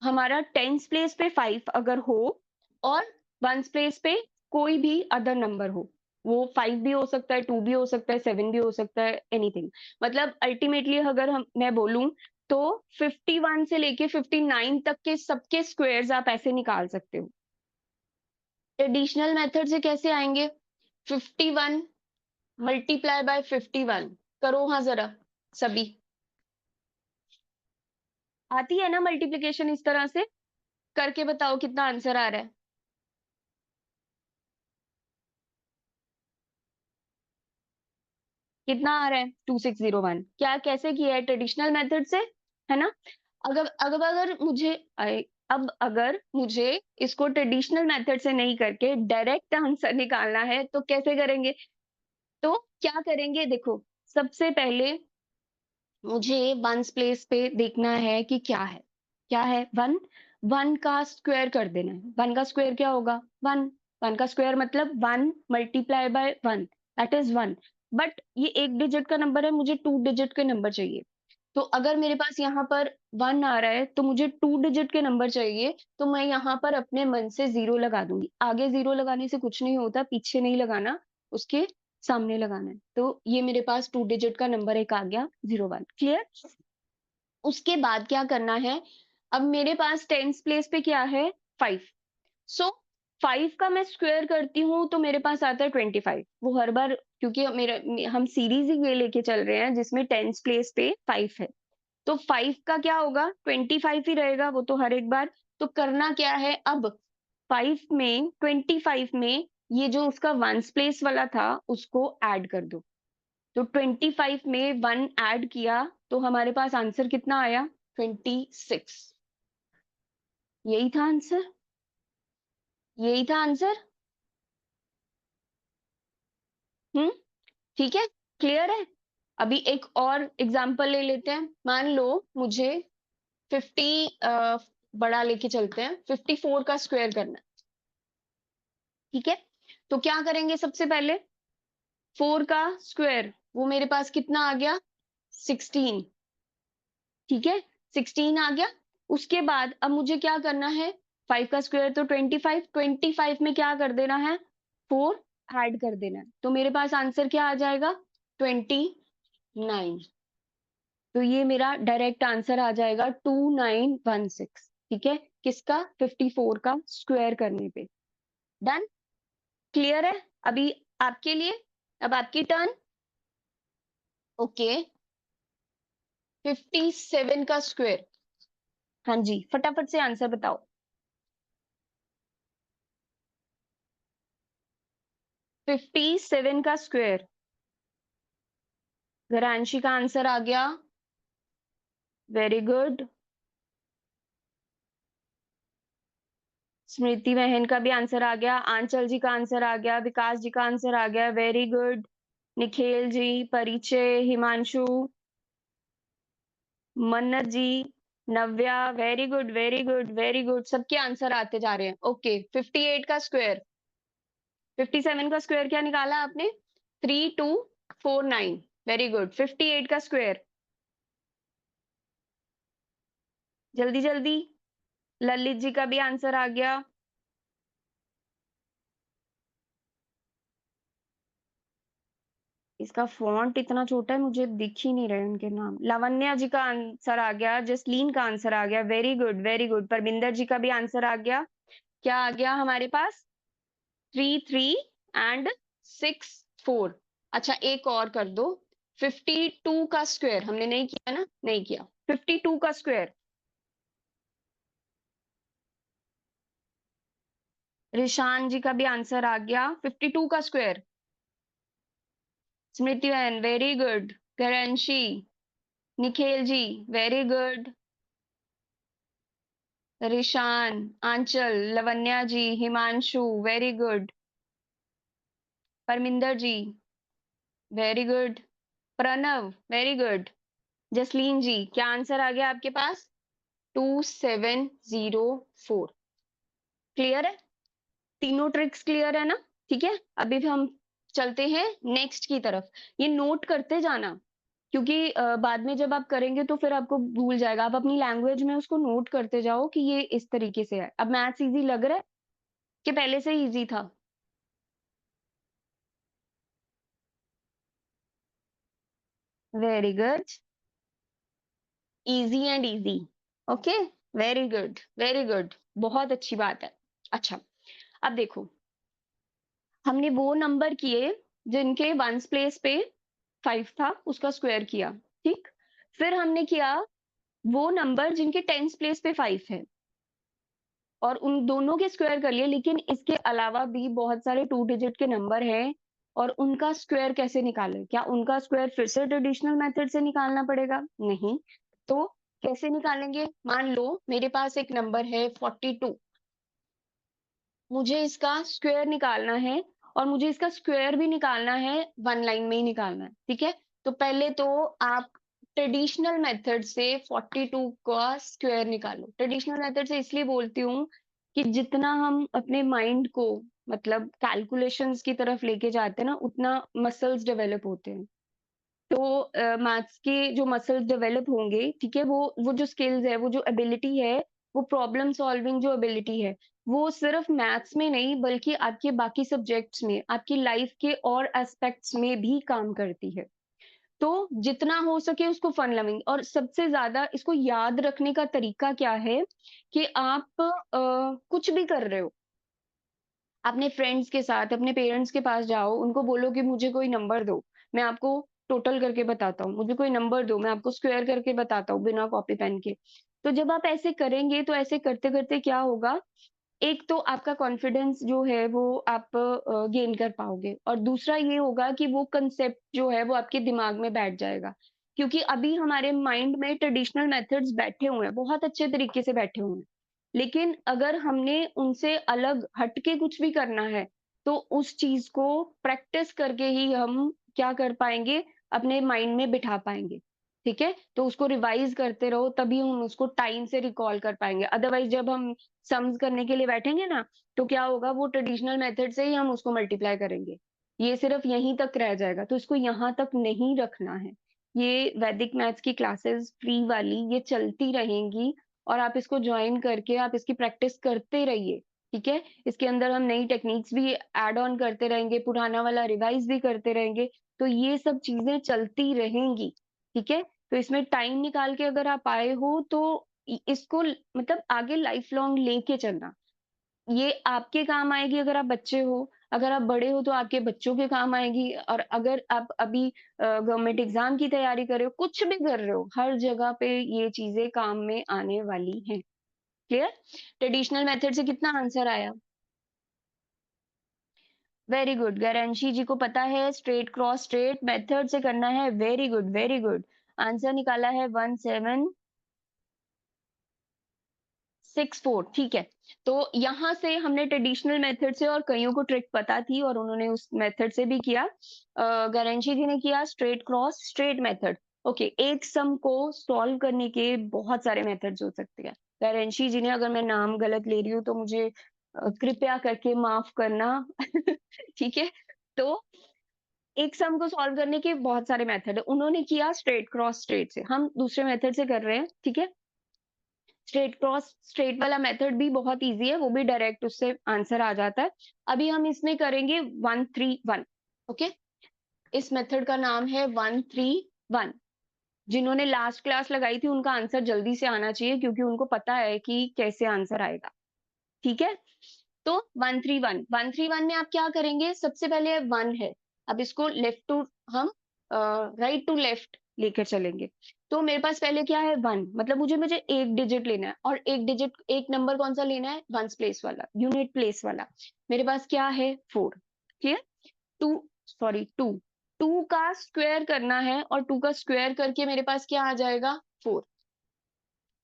हमारा टेंस प्लेस पे 5 अगर हो और वंस प्लेस पे कोई भी अदर नंबर हो, वो 5 भी हो सकता है, 2 भी हो सकता है, 7 भी हो सकता है, एनीथिंग। मतलब अल्टीमेटली अगर मैं बोलूं तो 51 से लेके 59 तक के सबके स्क्वायर्स आप ऐसे निकाल सकते हो। ट्रेडिशनल मेथड से कैसे आएंगे, 51 मल्टीप्लाई बाय 51 करो, हाँ जरा सभी। आती है ना मल्टीप्लिकेशन इस तरह से? करके बताओ कितना आंसर आ रहा है। कितना आ रहा है 2601। क्या कैसे किया है, ट्रेडिशनल मेथड से, है ना? अगर अब अगर मुझे इसको ट्रेडिशनल मेथड से नहीं करके डायरेक्ट आंसर निकालना है तो कैसे करेंगे? तो क्या करेंगे, देखो सबसे पहले मुझे वंस प्लेस पे देखना है कि क्या है, क्या है 1, 1 का स्क्वायर कर देना है। 1 का स्क्वायर क्या होगा 1, 1 का स्क्वायर मतलब 1 multiply by 1, that is 1। But ये एक डिजिट का नंबर है, मुझे 2 डिजिट के नंबर चाहिए। तो अगर मेरे पास यहाँ पर 1 आ रहा है तो मुझे 2 डिजिट के नंबर चाहिए, तो मैं यहाँ पर अपने मन से 0 लगा दूँगी। आगे 0 लगाने से कुछ नहीं होता, पीछे नहीं लगाना, उसके सामने लगाना है। तो ये मेरे पास 2 डिजिट का नंबर एक आ गया 01 क्लियर? उसके बाद क्या करना है, अब मेरे पास टेंस प्लेस पे क्या है 5 सो 5 का मैं स्क्वायर करती हूँ तो मेरे पास आता है 25 वो हर बार क्योंकि हम सीरीज ही ये लेके चल रहे हैं जिसमें टेंस प्लेस पे 5 है तो 5 का क्या होगा 25 ही रहेगा वो तो हर एक बार तो करना क्या है अब 5 में 25 में ये जो उसका वंस प्लेस वाला था उसको ऐड कर दो तो 25 में 1 ऐड किया तो हमारे पास आंसर कितना आया 26 यही था आंसर यही था आंसर हम्म ठीक है क्लियर है अभी एक और एग्जांपल ले लेते हैं मान लो मुझे 50 बड़ा लेके चलते हैं 54 का स्क्वायर करना है ठीक है तो क्या करेंगे सबसे पहले 4 का स्क्वायर वो मेरे पास कितना आ गया 16 ठीक है 16 आ गया उसके बाद अब मुझे क्या करना है 5 का स्क्वायर तो 25 में क्या कर देना है 4 ऐड कर देना है तो मेरे पास आंसर क्या आ जाएगा 29 तो ये मेरा डायरेक्ट आंसर आ जाएगा 2916 ठीक है किसका 54 का स्क्वायर करने पे डन क्लियर है अभी आपके लिए अब आपकी टर्न ओके 57 का स्क्वायर हाँ जी फटाफट से आंसर बताओ 57 का स्क्वायर घरांशी का आंसर आ गया वेरी गुड स्मृति बहन का भी आंसर आ गया आंचल जी का आंसर आ गया विकास जी का आंसर आ गया वेरी गुड निखिल जी परिचय हिमांशु मन्नत जी नव्या वेरी गुड वेरी गुड सबके आंसर आते जा रहे हैं ओके 58 का स्क्वायर 57 का स्क्वायर क्या निकाला आपने 3249 वेरी गुड 58 का स्क्वायर जल्दी जल्दी ललित जी का भी आंसर आ गया इसका फॉन्ट इतना छोटा है मुझे दिख ही नहीं रहे उनके नाम लावण्या जी का आंसर आ गया जसलीन का आंसर आ गया वेरी गुड परमिंदर जी का भी आंसर आ गया क्या आ गया हमारे पास 3 3 एंड 6 4 अच्छा एक और कर दो 52 का स्क्वायर हमने नहीं किया ना नहीं किया 52 का स्क्वायर रिशान जी का भी आंसर आ गया 52 का स्क्वायर स्मृति बहन very good Karanshi Nikhil ji very good Rishan Anchal Lavanya ji Himanshu very good Parminder ji very good Pranav very good Jasleen ji क्या आंसर आ गया आपके पास 2704 क्लियर है तीनों ट्रिक्स क्लियर है ना ठीक है अभी हम चलते हैं नेक्स्ट की तरफ ये नोट करते जाना क्योंकि बाद में जब आप करेंगे तो फिर आपको भूल जाएगा आप अपनी लैंग्वेज में उसको नोट करते जाओ कि ये इस तरीके से है अब मैथ्स इजी लग रहा है कि पहले से इजी था very good easy and easy okay very good बहुत अच्छी बात है अच्छा अब देखो हमने वो नंबर किए जिनके वंस प्लेस पे 5 था उसका स्क्वायर किया ठीक फिर हमने किया वो नंबर जिनके टेंस प्लेस पे 5 है और उन दोनों के स्क्वायर कर लिए लेकिन इसके अलावा भी बहुत सारे 2 डिजिट के नंबर हैं और उनका स्क्वायर कैसे निकालें क्या उनका स्क्वायर फिर से ट्रेडिशनल मेथड से निकालना पड़ेगा नहीं तो कैसे निकालेंगे मान लो मेरे पास एक नंबर है 42 मुझे इसका स्क्वायर निकालना है और मुझे इसका स्क्वायर भी निकालना है 1 लाइन में ही निकालना है ठीक है तो पहले तो आप ट्रेडिशनल मेथड से 42 का स्क्वायर निकालो ट्रेडिशनल मेथड से इसलिए बोलती हूँ कि जितना हम अपने माइंड को मतलब कैलकुलेशंस की तरफ लेके जाते हैं ना उतना मसल्स डेवलप होते हैं तो मैथ्स के जो मसल्स डेवलप होंगे, ठीक है? वो जो स्किल्स है, वो जो एबिलिटी है, वो प्रॉब्लम सॉल्विंग जो एबिलिटी है, वो सिर्फ मैथ्स में नहीं बल्कि आपके बाकी सब्जेक्ट्स में, आपकी लाइफ के और एस्पेक्ट्स में भी काम करती है। तो जितना हो सके उसको फन लविंग, और सबसे ज़्यादा इसको याद रखने का तरीका क्या है कि आप कुछ भी कर रहे हो, अपने फ्रेंड्स के साथ, अपने पेरेंट्स के पास जाओ, उनको बोलो कि मुझे कोई नंबर दो, मैं आपको टोटल करके बताता हूँ, मुझे कोई नंबर दो, मैं आपको स्क्वायर करके बताता हूँ बिना कॉपी पेन के। तो जब आप ऐसे करेंगे, तो ऐसे करते-करते क्या होगा, एक तो आपका कॉन्फिडेंस जो है वो आप गेन कर पाओगे, और दूसरा ये होगा कि वो कांसेप्ट जो है वो आपके दिमाग में बैठ जाएगा। क्योंकि अभी हमारे माइंड में ट्रेडिशनल मेथड्स बैठे हुए हैं, बहुत अच्छे तरीके से बैठे हुए हैं। लेकिन अगर हमने उनसे अलग हट के कुछ भी करना है, तो उस चीज़ को प्रैक्टिस करके ही हम क्या कर पाएँगे, अपने माइंड में बिठा पाएँगे। ठीक है? तो उसको रिवाइज़ करते रहो, तभी हम उसको टाइम से रिकॉल कर पाएँगे। अदरवाइज़ जब हम सम्स करने के लिए बैठेंगे ना, तो क्या होगा, वो ट्रेडिशनल मेथड से ही हम उसको मल्टीप्लाई करेंगे। ये सिर्फ़ यहीं तक रह जाएगा, तो इसको यहाँ तक नहीं रखना है। ये वैदिक मैथ्स की क्लासेस फ्री वाली ये चलती रहेंगी, और आप इसको जॉइन करके आप इसकी प्रैक्टिस करते रहिए, ठीक है? इसके अंदर हम नई टेक्निक्स भी ऐड ऑन करते रहेंगे, पुराना वाला रिवाइज़ भी करते रहेंगे, तो ये सब चीज़ें चलती रहेंगी, ठीक है? तो इसमें टाइम निकाल के अगर आप आए हो, तो इसको मतलब आगे लाइफ लॉन्ग लेके चलना। ये आपके काम आएगी अगर आप बच्चे हो, अगर आप बड़े हो तो आपके बच्चों के काम आएगी, और अगर आप अभी गवर्नमेंट एग्जाम की तैयारी कर रहे हो, कुछ भी कर रहे हो, हर जगह पे ये चीजें काम में आने वाली हैं। क्लियर? ट्रेडिशनल मेथड से कितना आंसर आया? Very good. गारंशी जी को पता है स्ट्रेट क्रॉस स्ट्रेट मेथड से करना है। Very good, very good. Answer निकाला है 1764, ठीक है। तो यहाँ से हमने ट्रेडिशनल मेथड से, और कईयों को ट्रिक पता थी और उन्होंने उस मेथड से भी किया। गारंशी जी ने किया straight cross straight method. Okay, एक सम को सॉल्व करने के बहुत सारे मेथड्स हो सकते हैं। गारंशी जी ने, अगर मैं नाम गलत ले रही हूँ तो मुझे कृपया करके माफ करना। ठीक है? तो एक सम को सॉल्व करने के बहुत सारे मेथड है। उन्होंने किया स्ट्रेट क्रॉस स्ट्रेट से, हम दूसरे मेथड से कर रहे हैं, ठीक है? स्ट्रेट क्रॉस स्ट्रेट वाला मेथड भी बहुत ईज़ी है, वो भी डायरेक्ट उससे आंसर आ जाता है। अभी हम इसमें करेंगे 131, ओके? इस मेथड का नाम है 131। जिन्होंने लास्ट क्लास लगाई थी उनका आंसर जल्दी से आना चाहिए, क्योंकि उनको पता है कि कैसे आंसर आएगा, ठीक है? तो 131, 131 में आप क्या करेंगे, सबसे पहले 1 है। अब इसको लेफ्ट टू हम राइट टू लेफ्ट लेकर चलेंगे। तो मेरे पास पहले क्या है, 1, मतलब मुझे मुझे एक डिजिट लेना है, और एक डिजिट एक नंबर कौन सा लेना है, वंस प्लेस वाला, यूनिट प्लेस वाला। मेरे पास क्या है, 4। क्लियर? 2, सॉरी 2, 2 का स्क्वायर करना है, और 2 का स्क्वायर करके मेरे पास क्या आ जाएगा, 4।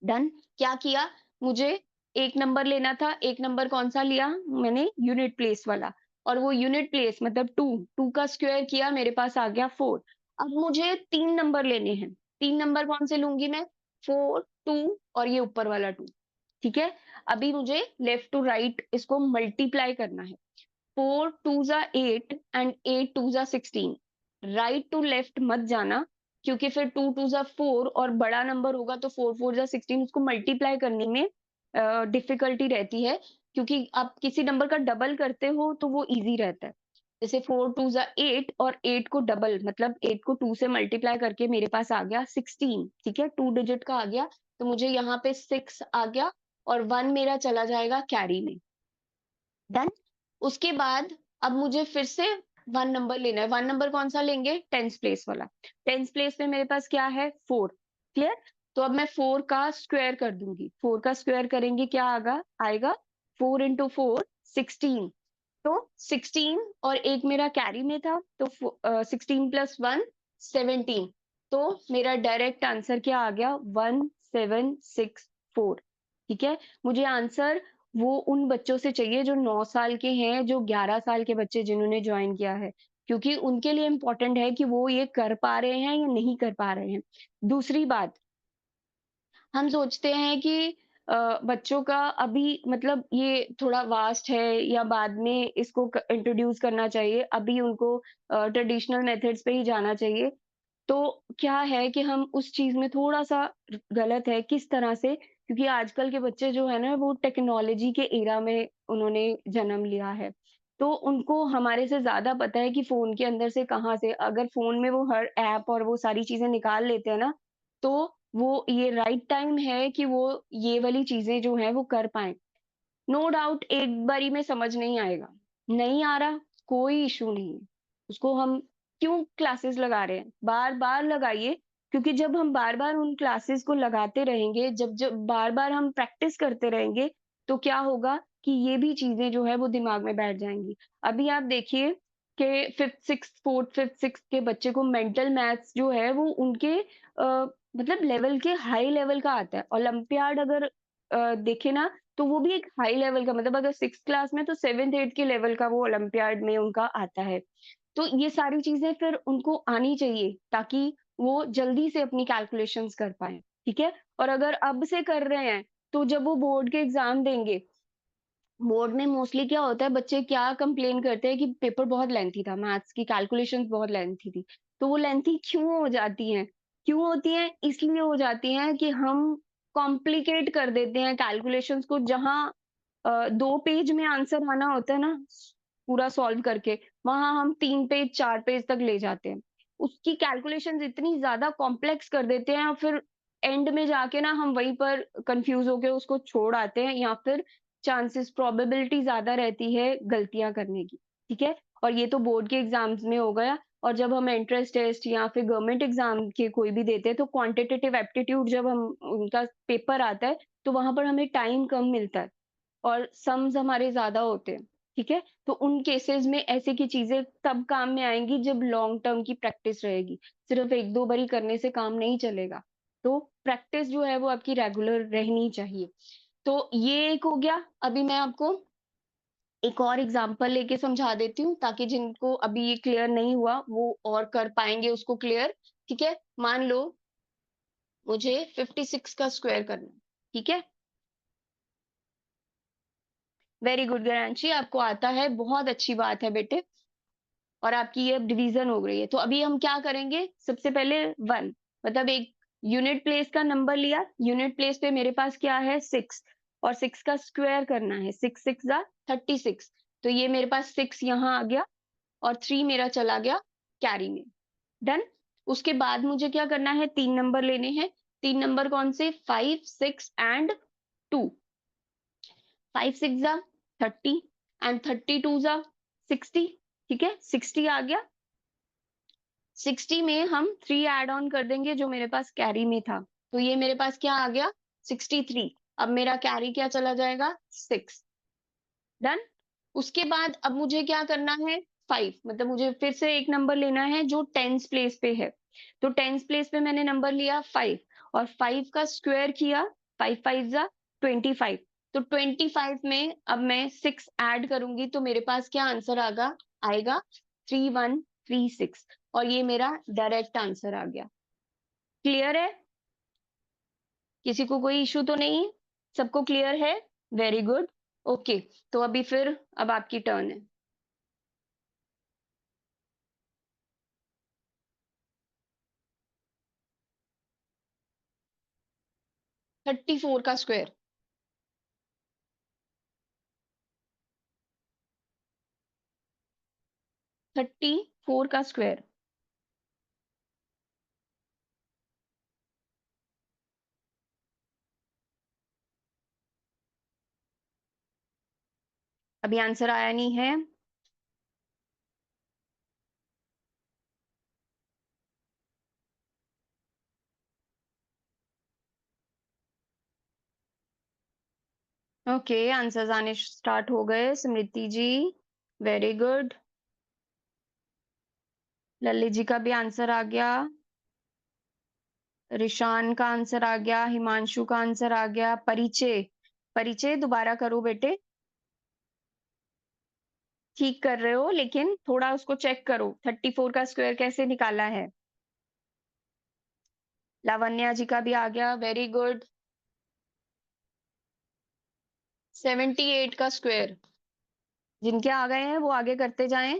डन। क्या किया, मुझे एक नंबर लेना था, एक नंबर कौन सा लिया मैंने, यूनिट प्लेस वाला, और वो यूनिट प्लेस मतलब 2, 2 का स्क्वायर किया, मेरे पास आ गया 4। अब मुझे 3 नंबर लेने हैं, 3 नंबर कौन से लूंगी मैं, 4, 2 और ये ऊपर वाला 2, ठीक है? अभी मुझे लेफ्ट टू राइट इसको मल्टीप्लाई करना है। 4 2 जा 8 एंड 8 2 जा 16। राइट टू लेफ्ट मत जाना, क्योंकि फिर 2 2 जा 4 और बड़ा नंबर होगा तो 4 4 जा 16, उसको मल्टीप्लाई करने में डिफिकल्टी रहती है, क्योंकि आप किसी नंबर का डबल करते हो तो वो इजी रहता है। जैसे 4 2 जा 8, और 8 को डबल मतलब 8 को 2 से मल्टीप्लाई करके मेरे पास आ गया 16, ठीक है? 2 डिजिट का आ गया, तो मुझे यहाँ पे 6 आ गया, और 1 मेरा चला जाएगा कैरी में। डन। उसके बाद अब मुझे फिर से 1 नंबर लेना है। 1 नंबर कौन-सा लेंगे? 10th प्लेस वाला। 10th प्लेस में मेरे पास क्या है? 4। क्लियर? तो अब मैं 4 का स्क्वायर कर दूँगी। 4 का स्क्वायर करेंगे, क्या आएगा 4 इंटू 4 16। तो 16, और एक मेरा कैरी में था, तो 16 प्लस 1 17। तो मेरा डायरेक्ट आंसर क्या आ गया, 1764। ठीक है? मुझे आंसर वो उन बच्चों से चाहिए जो 9 साल के हैं, जो 11 साल के बच्चे जिन्होंने ज्वाइन किया है, क्योंकि उनके लिए इम्पोर्टेंट है कि वो ये कर पा रहे हैं या नहीं कर पा रहे हैं। दूसरी बात, हम सोचते हैं कि बच्चों का अभी मतलब ये थोड़ा वास्ट है, या बाद में इसको इंट्रोड्यूस करना चाहिए, अभी उनको ट्रेडिशनल मेथड्स पे ही जाना चाहिए। तो क्या है कि हम उस चीज़ में थोड़ा-सा गलत है, किस तरह से? क्योंकि आजकल के बच्चे जो है ना, वो टेक्नोलॉजी के एरा में उन्होंने जन्म लिया है। तो उनको हमारे से ज़्यादा पता है कि फ़ोन के अंदर से कहाँ से अगर फ़ोन में वो हर ऐप और वो सारी चीज़ें निकाल लेते हैं ना, तो वो ये राइट टाइम है कि वो ये वाली चीज़ें जो हैं, वो कर पाएँ। नो डाउट एक बारी में समझ नहीं आएगा। नहीं आ रहा, कोई इश्यू नहीं है। उसको हम क्यों क्लासेस लगा रहे हैं? बार-बार लगाइए, क्योंकि जब हम बार-बार उन क्लासेस को लगाते रहेंगे, जब बार-बार हम प्रैक्टिस करते रहेंगे, तो क्या होगा कि ये भी चीज़ें जो है वो दिमाग में बैठ जाएँगी। अभी आप देखिए कि 5th, 6th, 4th, 5th, 6th के बच्चे को मेंटल मैथ्स जो है वो उनके मतलब लेवल के हाई लेवल का आता है। ओलंपियाड अगर देखें ना तो वो भी एक हाई लेवल का मतलब अगर 6th क्लास में तो 7th 8th के लेवल का वो ओलंपियाड में उनका आता है। तो ये सारी चीज़ें फिर उनको आनी चाहिए ताकि वो जल्दी से अपनी कैलकुलेशंस कर पाएँ, ठीक है? और अगर अब से कर रहे हैं, तो जब वो बोर्ड के एग्ज़ाम देंगे, बोर्ड में मोस्टली क्या होता है बच्चे क्या कंप्लेन करते हैं कि पेपर बहुत लेंथी था, मैथ्स की कैलकुलेशंस बहुत लेंथी थी। तो वो लेंथी क्यों हो जाती हैं? क्यों होती हैं? इसलिए हो जाती हैं कि हम कॉम्प्लिकेट कर देते हैं कैलकुलेशंस को जहाँ 2 पेज में आंसर आना होता है ना, पूरा सॉल्व करके, वहाँ हम 3 पेज, 4 पेज तक ले जाते हैं। उसकी कैलकुलेशंस इतनी ज़्यादा कॉम्प्लेक्स कर देते हैं और फिर एंड में जाके ना हम वहीं पर कन्फ्यूज़ होके उसको छोड़ आते हैं या फिर चांसेस प्रोबेबिलिटी ज़्यादा रहती है गलतियाँ करने की, ठीक है? और ये तो बोर्ड के एग्ज़ाम्स में हो गया और जब हम एंट्रेंस टेस्ट या फिर गवर्नमेंट एग्ज़ाम के कोई भी देते हैं, तो क्वांटिटेटिव एप्टीट्यूड जब हम उनका पेपर आता है, तो वहाँ पर हमें टाइम कम मिलता है। और सम्स हमारे ज़्यादा होते हैं, ठीक है? तो उन केसेज़ में ऐसे की चीज़ें तब काम में आएँगी जब लॉन्ग टर्म की प्रैक्टिस रहेगी। सिर्फ़ 1-2 बारी करने से काम नहीं चलेगा। तो प्रैक्टिस जो है वो आपकी रेगुलर रहनी चाहिए। तो ये एक हो गया, अभी मैं आपको एक और एग्ज़ाम्पल लेके समझा देती हूँ ताकि जिनको अभी ये क्लियर नहीं हुआ वो और कर पाएँगे उसको क्लियर, ठीक है? मान लो मुझे 56 का स्क्वायर करना है, ठीक है? वेरी गुड गयांशी आपको आता है, बहुत अच्छी बात है बेटे और आपकी ये अब डिवीज़न हो गई है। तो अभी हम क्या करेंगे, सबसे पहले 1 मतलब एक यूनिट प्लेस का नंबर लिया, यूनिट प्लेस पे मेरे पास क्या है 6 और 6 का स्क्वायर करना है, 6 6 ज़ा 36 तो ये मेरे पास 6 यहाँ आ गया और 3 मेरा चला गया कैरी में, डन? उसके बाद मुझे क्या करना है 3 नंबर लेने हैं, 3 नंबर कौन से 5, 6 एंड 2 5 6 जा 30 एंड 32 जा 60 ठीक है 60 आ गया 60 में हम 3 ऐड ऑन कर देंगे जो मेरे पास कैरी में था तो ये मेरे पास क्या आ गया 63 अब मेरा कैरी क्या चला जाएगा 6 डन उसके बाद अब मुझे क्या करना है 5 मतलब मुझे फिर से एक नंबर लेना है जो टेंस प्लेस पे है तो टेंस प्लेस पे मैंने नंबर लिया 5 और 5 का स्क्वायर किया 5 5 जा 25 तो 25 में अब मैं 6 ऐड करूंगी तो मेरे पास क्या आंसर आएगा आएगा 3136 और ये मेरा डायरेक्ट आंसर आ गया क्लियर है किसी को कोई इशू तो नहीं सबको क्लियर है वेरी गुड ओके तो अभी फिर अब आपकी टर्न है 34 का स्क्वायर 34 का स्क्वायर अभी आंसर आया नहीं है ओके आंसर्स आने स्टार्ट हो गए स्मृति जी वेरी गुड लल्ली जी का भी आंसर आ गया रिशान का आंसर आ गया हिमांशु का आंसर आ गया परिचय परिचय दोबारा करो बेटे ठीक कर रहे हो लेकिन थोड़ा उसको चेक करो 34 का स्क्वायर कैसे निकाला है लावण्या जी का भी आ गया वेरी गुड 78 का स्क्वायर जिनके आ गए हैं वो आगे करते जाएं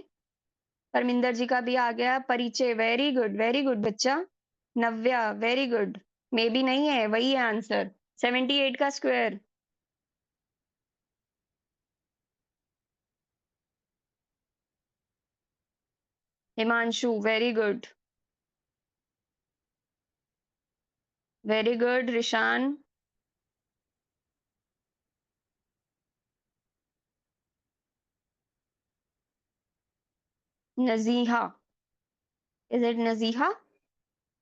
परमिंदर जी का भी आ गया परिचय, वेरी गुड बच्चा। Navya, very good. Maybe नहीं है, वही है आंसर, 78 का square. Himanshu, very good. Rishan, Najiha, is it Najiha?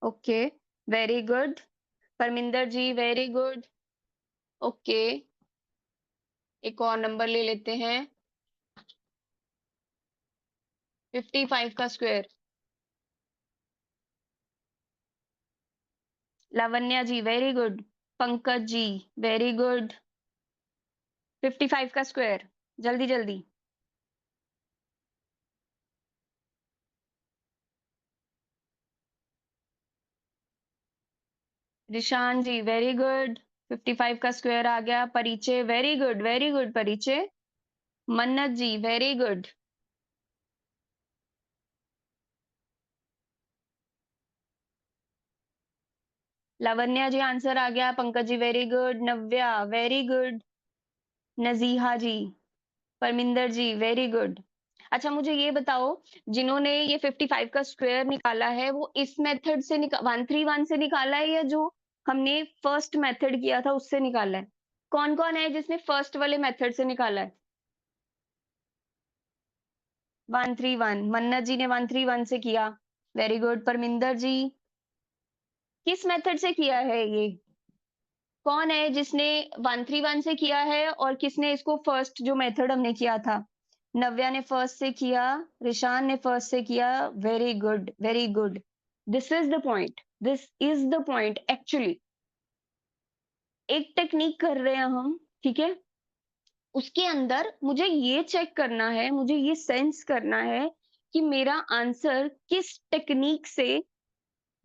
Okay, very good. Parminder ji, very good. Okay, एक और नंबर ले लेते हैं, 55 का square. Lavanya ji, very good. Pankaj ji, very good. 55 का स्क्वायर, जल्दी जल्दी। रिशान जी, वेरी गुड। 55 का स्क्वायर आ गया। परिचय, वेरी गुड परिचय। मन्नत जी, वेरी गुड। लावण्या जी, आंसर आ गया। Pankaj ji, very good. नव्या, वेरी गुड। नजीहा जी, परमिंदर जी, वेरी गुड। अच्छा, मुझे ये बताओ, जिन्होंने ये 55 का स्क्वायर निकाला है वो इस मेथड से 131 से निकाला है या जो हमने फर्स्ट मेथड किया था उससे निकाला है? कौन कौन है जिसने फर्स्ट वाले मेथड से निकाला है? 131, मन्नत जी ने 131 से किया, वेरी गुड। परमिंदर जी, किस मेथड से किया है ये? कौन है जिसने 131 से किया है और किसने इसको फर्स्ट जो मेथड हमने किया था? नव्या ने फर्स्ट से किया, रिशान ने फर्स्ट से किया, very good very good. This is the point, this is the point actually. एक टेक्निक कर रहे हैं हम, ठीक है? उसके अंदर मुझे ये चेक करना है, मुझे ये सेंस करना है कि मेरा आंसर किस टेक्निक से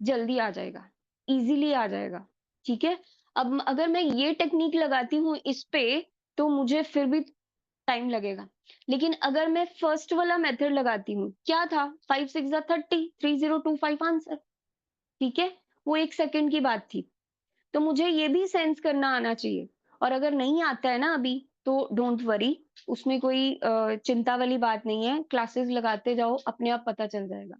जल्दी आ जाएगा, इजीली आ जाएगा, ठीक है? अब अगर मैं ये टेक्निक लगाती हूँ इस पे, तो मुझे फिर भी टाइम लगेगा। लेकिन अगर मैं फर्स्ट वाला मेथड लगाती हूँ, क्या था? 5 6 30, 3025 आंसर, ठीक है? वो 1 सेकंड की बात थी। तो मुझे ये भी सेंस करना आना चाहिए। और अगर नहीं आता है ना अभी, तो डोंट वरी, उसमें कोई चिंता वाली बात नहीं है। क्लासेस लगाते जाओ, अपने आप पता चल जाएगा।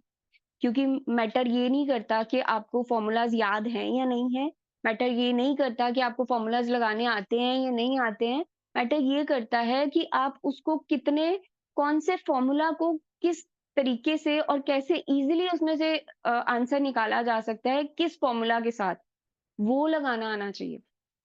क्योंकि मैटर ये नहीं करता कि आपको फॉर्मूलाज याद हैं या नहीं है। मैटर ये नहीं करता कि आपको फॉर्मूलाज लगाने आते हैं या नहीं आते हैं। मैटर ये करता है कि आप उसको कितने, कौन से फॉर्मूला को किस तरीके से और कैसे इजीली उसमें से आंसर निकाला जा सकता है, किस फॉर्मूला के साथ, वो लगाना आना चाहिए।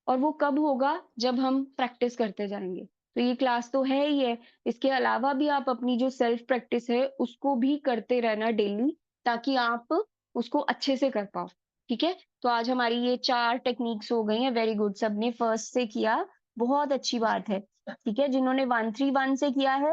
और वो कब होगा? जब हम प्रैक्टिस करते जाएंगे। तो ये क्लास तो है ही है, इसके अलावा भी आप अपनी जो सेल्फ प्रैक्टिस है उसको भी करते रहना डेली, ताकि आप उसको अच्छे से कर पाओ, ठीक है? तो आज हमारी ये 4 टेक्निक्स हो गई हैं। वेरी गुड, सबने फर्स्ट से किया, बहुत अच्छी बात है, ठीक है? जिन्होंने 131 से किया है,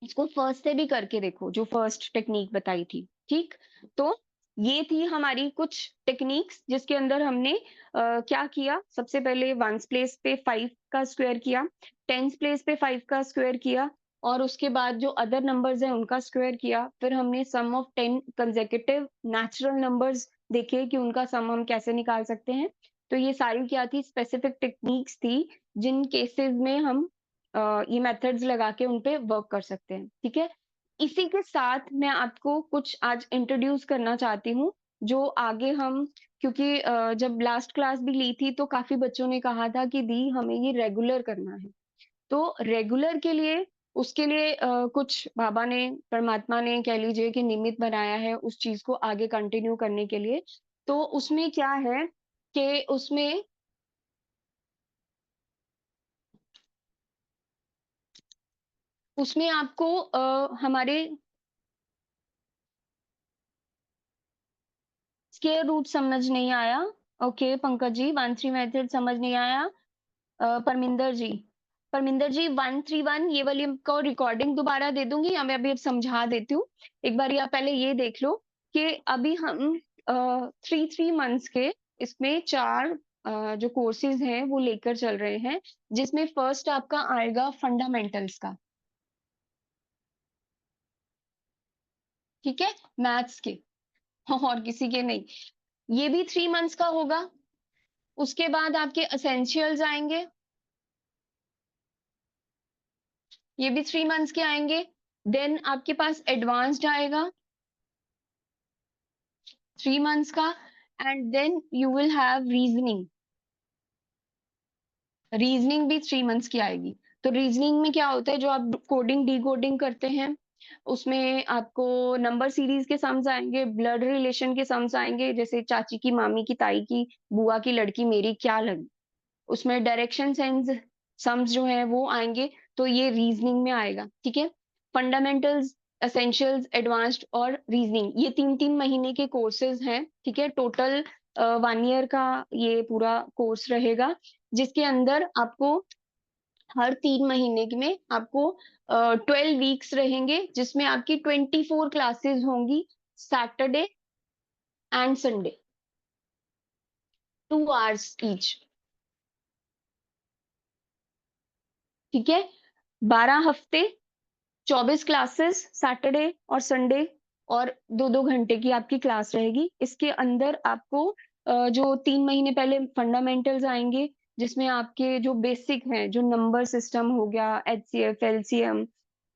इसको फर्स्ट से भी करके देखो, जो फर्स्ट टेक्निक बताई थी, ठीक? तो ये थी हमारी कुछ टेक्निक्स जिसके अंदर हमने क्या किया। सबसे पहले वंस प्लेस पे 5 का स्क्वायर किया, टेंस प्लेस पे 5 का स्क्वायर किया, और उसके बाद जो अदर नंबर्स हैं उनका स्क्वायर किया। फिर हमने सम ऑफ 10 कंसेक्यूटिव नेचुरल नंबर्स देखे कि उनका सम हम कैसे निकाल सकते हैं। तो ये सारी क्या थी? स्पेसिफिक टेक्निक्स थी, जिन केसेस में हम ये मेथड्स लगा के उन पे वर्क कर सकते हैं, ठीक है? इसी के साथ मैं आपको कुछ आज इंट्रोड्यूस करना चाहती हूँ, जो आगे हम, क्योंकि जब लास्ट क्लास भी ली थी तो काफ़ी बच्चों ने कहा था कि दी हमें ये रेगुलर करना है। तो रेगुलर के लिए, उसके लिए कुछ बाबा ने, परमात्मा ने कह लीजिए कि निमित्त बनाया है उस चीज़ को आगे कंटिन्यू करने के लिए। तो उसमें क्या है कि उसमें आपको हमारे स्क्वायर रूट समझ नहीं आया? ओके पंकज जी, 1 3 मेथड समझ नहीं आया? परमिंदर जी, परमिंदर जी 131 ये वाली आपको रिकॉर्डिंग दोबारा दे दूंगी, या मैं अभी अब समझा देती हूँ। एक बार आप पहले ये देख लो कि अभी हम 3 3 मंथ्स के इसमें 4 जो कोर्सेज हैं वो लेकर चल रहे हैं, जिसमें फर्स्ट आपका आएगा फंडामेंटल्स का। ठीक है, मैथ्स के और किसी के नहीं। ये भी 3 मंथ्स का होगा। उसके बाद आपके एसेंशियल्स आएंगे, ये भी 3 मंथ्स के आएंगे। देन आपके पास एडवांस्ड आएगा 3 मंथ्स का, and then you will have reasoning. Reasoning भी 3 मंथ्स की आएगी। तो रीजनिंग में क्या होता है, जो आप कोडिंग डिकोडिंग करते हैं, उसमें आपको नंबर सीरीज के सम्स आएंगे, ब्लड रिलेशन के सम्स आएंगे, जैसे चाची की, मामी की, ताई की, बुआ की लड़की मेरी क्या लगी। उसमें डायरेक्शन सेंस सम्स जो है वो आएंगे। तो ये रीजनिंग में आएगा। ठीक है, फंडामेंटल्स, एसेंशियल्स, एडवांस्ड और रीजनिंग, ये 3-3 महीने के कोर्सेज हैं। ठीक है, टोटल 1 ईयर का ये पूरा कोर्स रहेगा, जिसके अंदर आपको हर 3 महीने में आपको 12 वीक्स रहेंगे, जिसमें आपकी 24 क्लासेस होंगी, Saturday and Sunday, 2 hours each. ठीक है, 12 हफ्ते, 24 क्लासेस, सैटरडे और संडे, और 2-2 घंटे की आपकी क्लास रहेगी। इसके अंदर आपको जो 3 महीने पहले फंडामेंटल्स आएंगे, जिसमें आपके जो बेसिक हैं, जो नंबर सिस्टम हो गया, एचसीएफ, एलसीएम।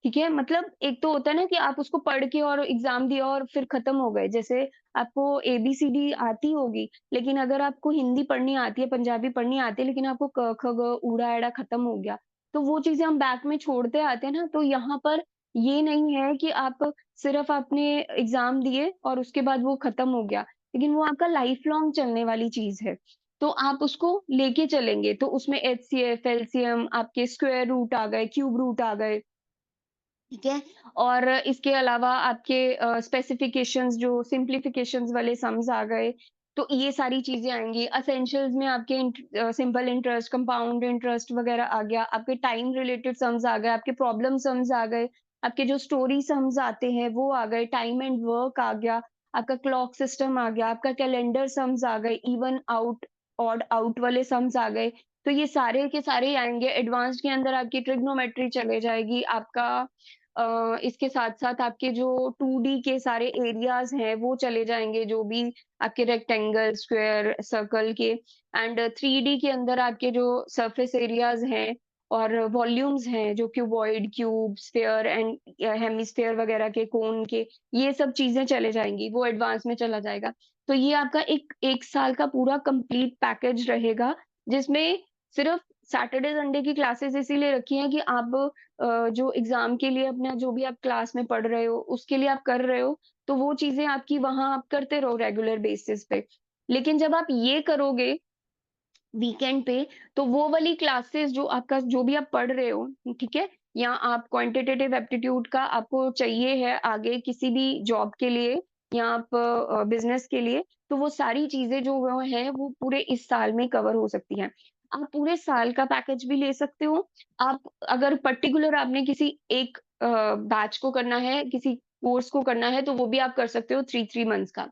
ठीक है, मतलब एक तो होता है ना कि आप उसको पढ़ के और एग्जाम दिया और फिर खत्म हो गए। जैसे आपको एबीसीडी आती होगी, लेकिन अगर आपको हिंदी पढ़नी आती है, पंजाबी पढ़नी आती है, लेकिन आपको क ख ग ऊड़ा एड़ा खत्म हो गया, तो वो चीजें हम बैक में छोड़ते आते हैं ना। तो यहाँ पर ये नहीं है कि आप सिर्फ आपने एग्जाम दिए और उसके बाद वो खत्म हो गया, लेकिन वो आपका लाइफ लॉन्ग चलने वाली चीज है। तो आप उसको लेके चलेंगे, तो उसमें एचसीएफ, एलसीएम, आपके स्क्वायर रूट आ गए, क्यूब रूट आ गए। ठीक है, और इसके अलावा आपके स्पेसिफिकेशंस, जो सिंप्लीफिकेशंस वाले सम्स आ गए, तो ये सारी चीजें आएंगी। एसेंशियल्स में आपके सिंपल इंटरेस्ट, कंपाउंड इंटरेस्ट वगैरह आ गया, आपके टाइम रिलेटेड सम्स आ गए, आपके प्रॉब्लम सम्स आ गए, आपके जो स्टोरी सम्स आते हैं वो आ गए, टाइम एंड वर्क आ गया, आपका क्लॉक सिस्टम आ गया, आपका कैलेंडर सम्स आ गए, इवन आउट, ऑड आउट वाले सम्स आ गए। तो ये सारे के सारे ही आएंगे। एडवांस्ड के अंदर आपकी ट्रिग्नोमेट्री चले जाएगी, आपका इसके साथ-साथ आपके जो 2D के सारे एरियाज़ हैं, वो चले जाएँगे, जो भी आपके रेक्टेंगल, स्क्वायर, सर्कल के, एंड 3D के अंदर आपके जो सरफेस एरियाज़ हैं और वॉल्यूम्स हैं, जो cuboid, cube, sphere and hemisphere वगैरह के, कोन के, ये सब चीज़ें चले जाएँगी, वो एडवांस में चला जाएगा। तो ये आपका एक 1 साल का पूरा कंप्लीट पैकेज रहेगा, जिसमें सिर्फ सैटरडे, संडे की क्लासेस इसीलिए रखी हैं कि आप जो एग्ज़ाम के लिए अपना जो भी आप क्लास में पढ़ रहे हो, उसके लिए आप कर रहे हो, तो वो चीज़ें आपकी वहाँ आप करते रहो रेगुलर बेसिस पे। लेकिन जब आप ये करोगे वीकेंड पे, तो वो वाली क्लासेस जो आपका जो भी आप पढ़ रहे हो, ठीक है? या आप क्वांटिटेटिव एप्टीट्यूड का आपको चाहिए है आगे किसी भी जॉब के लिए, या आप बिज़नेस के लिए, तो वो सारी चीज़ें जो वो हैं, वो पूरे इस साल में कवर हो सकती हैं। आप पूरे साल का पैकेज भी ले सकते हो। आप अगर पर्टिकुलर आपने किसी एक बैच को करना है, किसी कोर्स को करना है, तो वो भी आप कर सकते हो 3-3 मंथ्स का।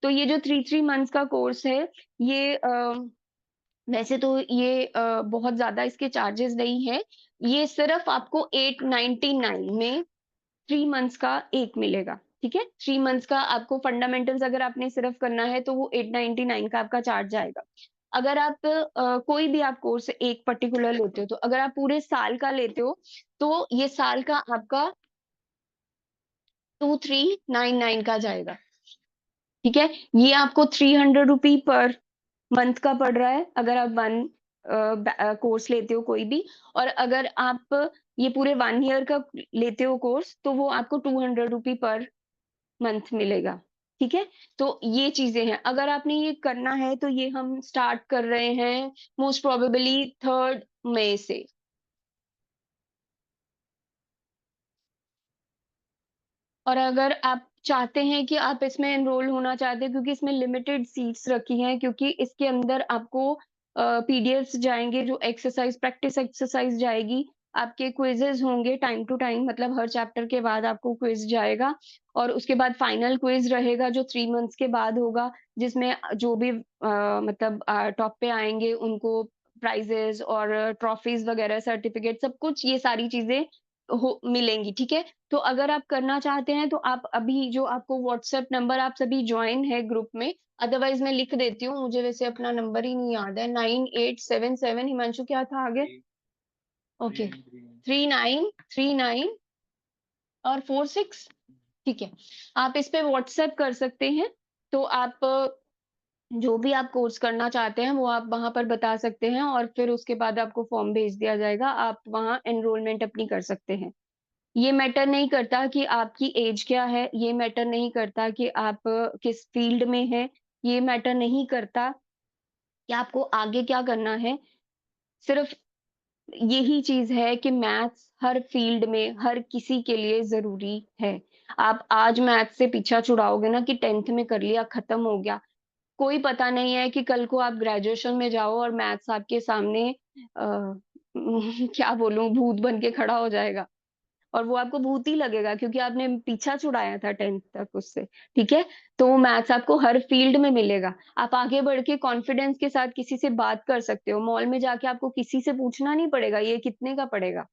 तो ये जो 3-3 मंथ्स का कोर्स है, ये वैसे तो ये बहुत ज़्यादा इसके चार्जेज़ नहीं हैं। ये सिर्फ़ आपको 899 में 3 मंथ्स का एक मिलेगा, ठीक है? 3 मंथ्स का आपको फंडामेंटल्स अगर आपने सिर्फ़ करना है, तो वो 899 का आपका चार्ज आएगा। अगर आप कोई भी आप कोर्स एक पर्टिकुलर लेते हो, तो अगर आप पूरे साल का लेते हो, तो ये साल का आपका 2399 का जाएगा, ठीक है? ये आपको 300 रुपी पर मंथ का पड़ रहा है, अगर आप कोर्स लेते हो कोई भी, और अगर आप ये पूरे 1 ईयर का लेते हो कोर्स, तो वो आपको 200 रुपी पर मंथ मिलेगा, ठीक है? तो ये चीज़ें हैं। अगर आपने ये करना है, तो ये हम स्टार्ट कर रहे हैं मोस्ट प्रोबेबली 3rd मई से। और अगर आप चाहते हैं कि आप इसमें एनरोल होना चाहते हैं, क्योंकि इसमें लिमिटेड सीट्स रखी हैं, क्योंकि इसके अंदर आपको पीडीएफ्स जाएँगे, जो एक्सरसाइज़, प्रैक्टिस एक्सरसाइज़ जाएगी, आपके क्विज़ेज़ होंगे टाइम टू टाइम, मतलब हर चैप्टर के बाद आपको क्विज़ जाएगा, और उसके बाद फाइनल क्विज़ रहेगा, जो 3 मंथ्स के बाद होगा, जिसमें जो भी मतलब टॉप पे आएँगे उनको प्राइज़ेज़ और ट्रॉफीज़ वगैरह, सर्टिफ़िकेट, सब कुछ ये सारी चीज़ें मिलेंगी, ठीक है? तो अगर आप करना चाहते हैं तो आप अभी जो आपको व्हाट्सएप नंबर आप सभी जॉइन है ग्रुप में, अदरवाइज़ मैं लिख देती हूँ, मुझे वैसे अपना नंबर ही नहीं याद है 9877 हिमांशु क्या था आगे? ओके 3939 और 46 ठीक है। आप इस पे व्हाट्सएप कर सकते हैं, तो आप जो भी आप कोर्स करना चाहते हैं, वो आप वहाँ पर बता सकते हैं और फिर उसके बाद आपको फॉर्म भेज दिया जाएगा, आप वहाँ एनरोलमेंट अपनी कर सकते हैं। ये मैटर नहीं करता कि आपकी एज क्या है, ये मैटर नहीं करता कि आप किस फील्ड में हैं, ये मैटर नहीं करता कि आपको आगे क्या करना है। सिर्फ़ यही चीज़ है कि मैथ्स हर फील्ड में हर किसी के लिए ज़रूरी है। आप आज मैथ्स से पीछा छुड़ाओगे ना कि 10th में कर लिया, खत्म हो गया। कोई पता नहीं है कि कल को आप ग्रेजुएशन में जाओ और मैथ्स आपके सामने क्या बोलूँ भूत बन के खड़ा हो जाएगा। और वो आपको भूत ही लगेगा क्योंकि आपने पीछा छुड़ाया था 10th तक उससे, ठीक है? तो मैथ्स आपको हर फील्ड में मिलेगा। आप आगे बढ़ के कॉन्फिडेंस के साथ किसी से बात कर सकते हो। मॉल में जाके आपको किसी से पूछना नहीं पड़ेगा, ये कितने का पड़ेगा?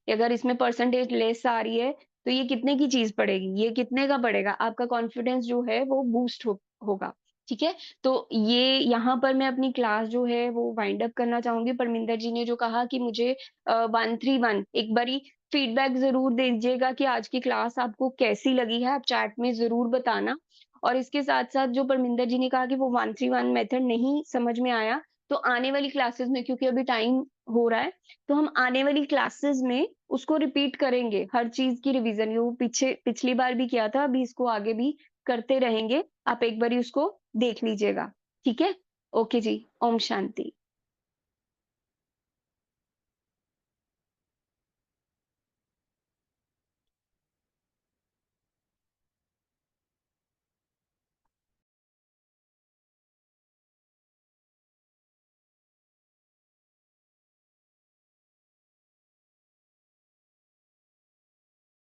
अगर इसमें परसेंटेज लेस आ रही है, तो ये कितने की चीज़ पड़ेगी? ये कितने का पड़ेगा? आपका कॉन्फिडेंस जो है वो बूस्ट होगा, ठीक है? तो ये यहाँ पर मैं अपनी क्लास जो है वो वाइंड अप करना चाहूँगी। परमिंदर जी ने जो कहा कि मुझे 131 एक बारी फीडबैक ज़रूर दीजिएगा कि आज की क्लास आपको कैसी लगी है, आप चैट में ज़रूर बताना। और इसके साथ-साथ जो परमिंदर जी ने कहा कि वो 131 मेथड नहीं समझ में आया, तो आने वाली क्लासेस में क्योंकि अभी टाइम हो रहा है, तो हम आने वाली क्लासेस में उसको रिपीट करेंगे, हर चीज़ की रिवीज़न ये वो पीछे पिछली बार भी किया था, अभी इसको आगे भी करते रहेंगे। आप एक बारी उसको देख लीजिएगा, ठीक है? ओके जी, ओम शांति।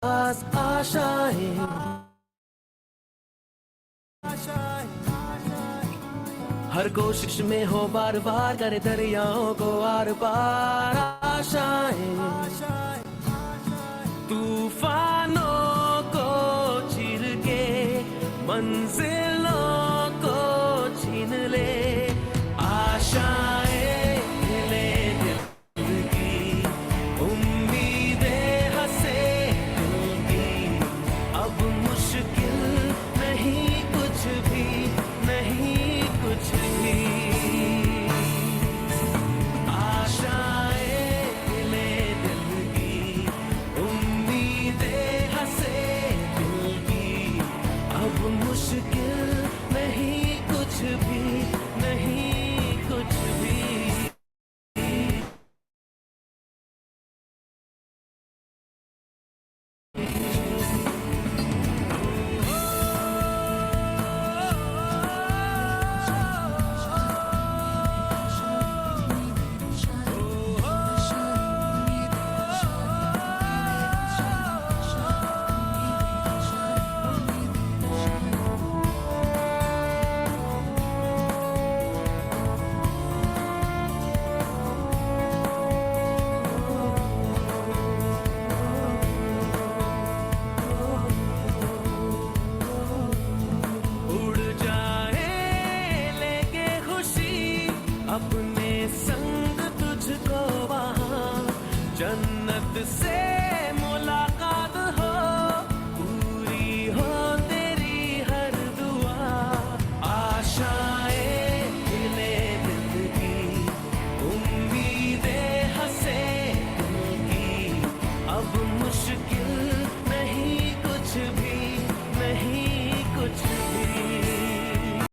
आस आशाएं हर कोशिश में हो बार बार करे दरियाओं को आर पार आशाएं तूफानों को चीर के मंजिलों को छीन ले आशाएं ले दिल की उम्मीदें हंसे दिल की अब मुश्किल नहीं कुछ भी नहीं कुछ भी आशाएं ले दिल की उम्मीदें हंसे दिल की अब मुश्किल नहीं कुछ भी नहीं कुछ भी उड़ जाए लेके खुशी अपने संग तुझको वहाँ जन्नत से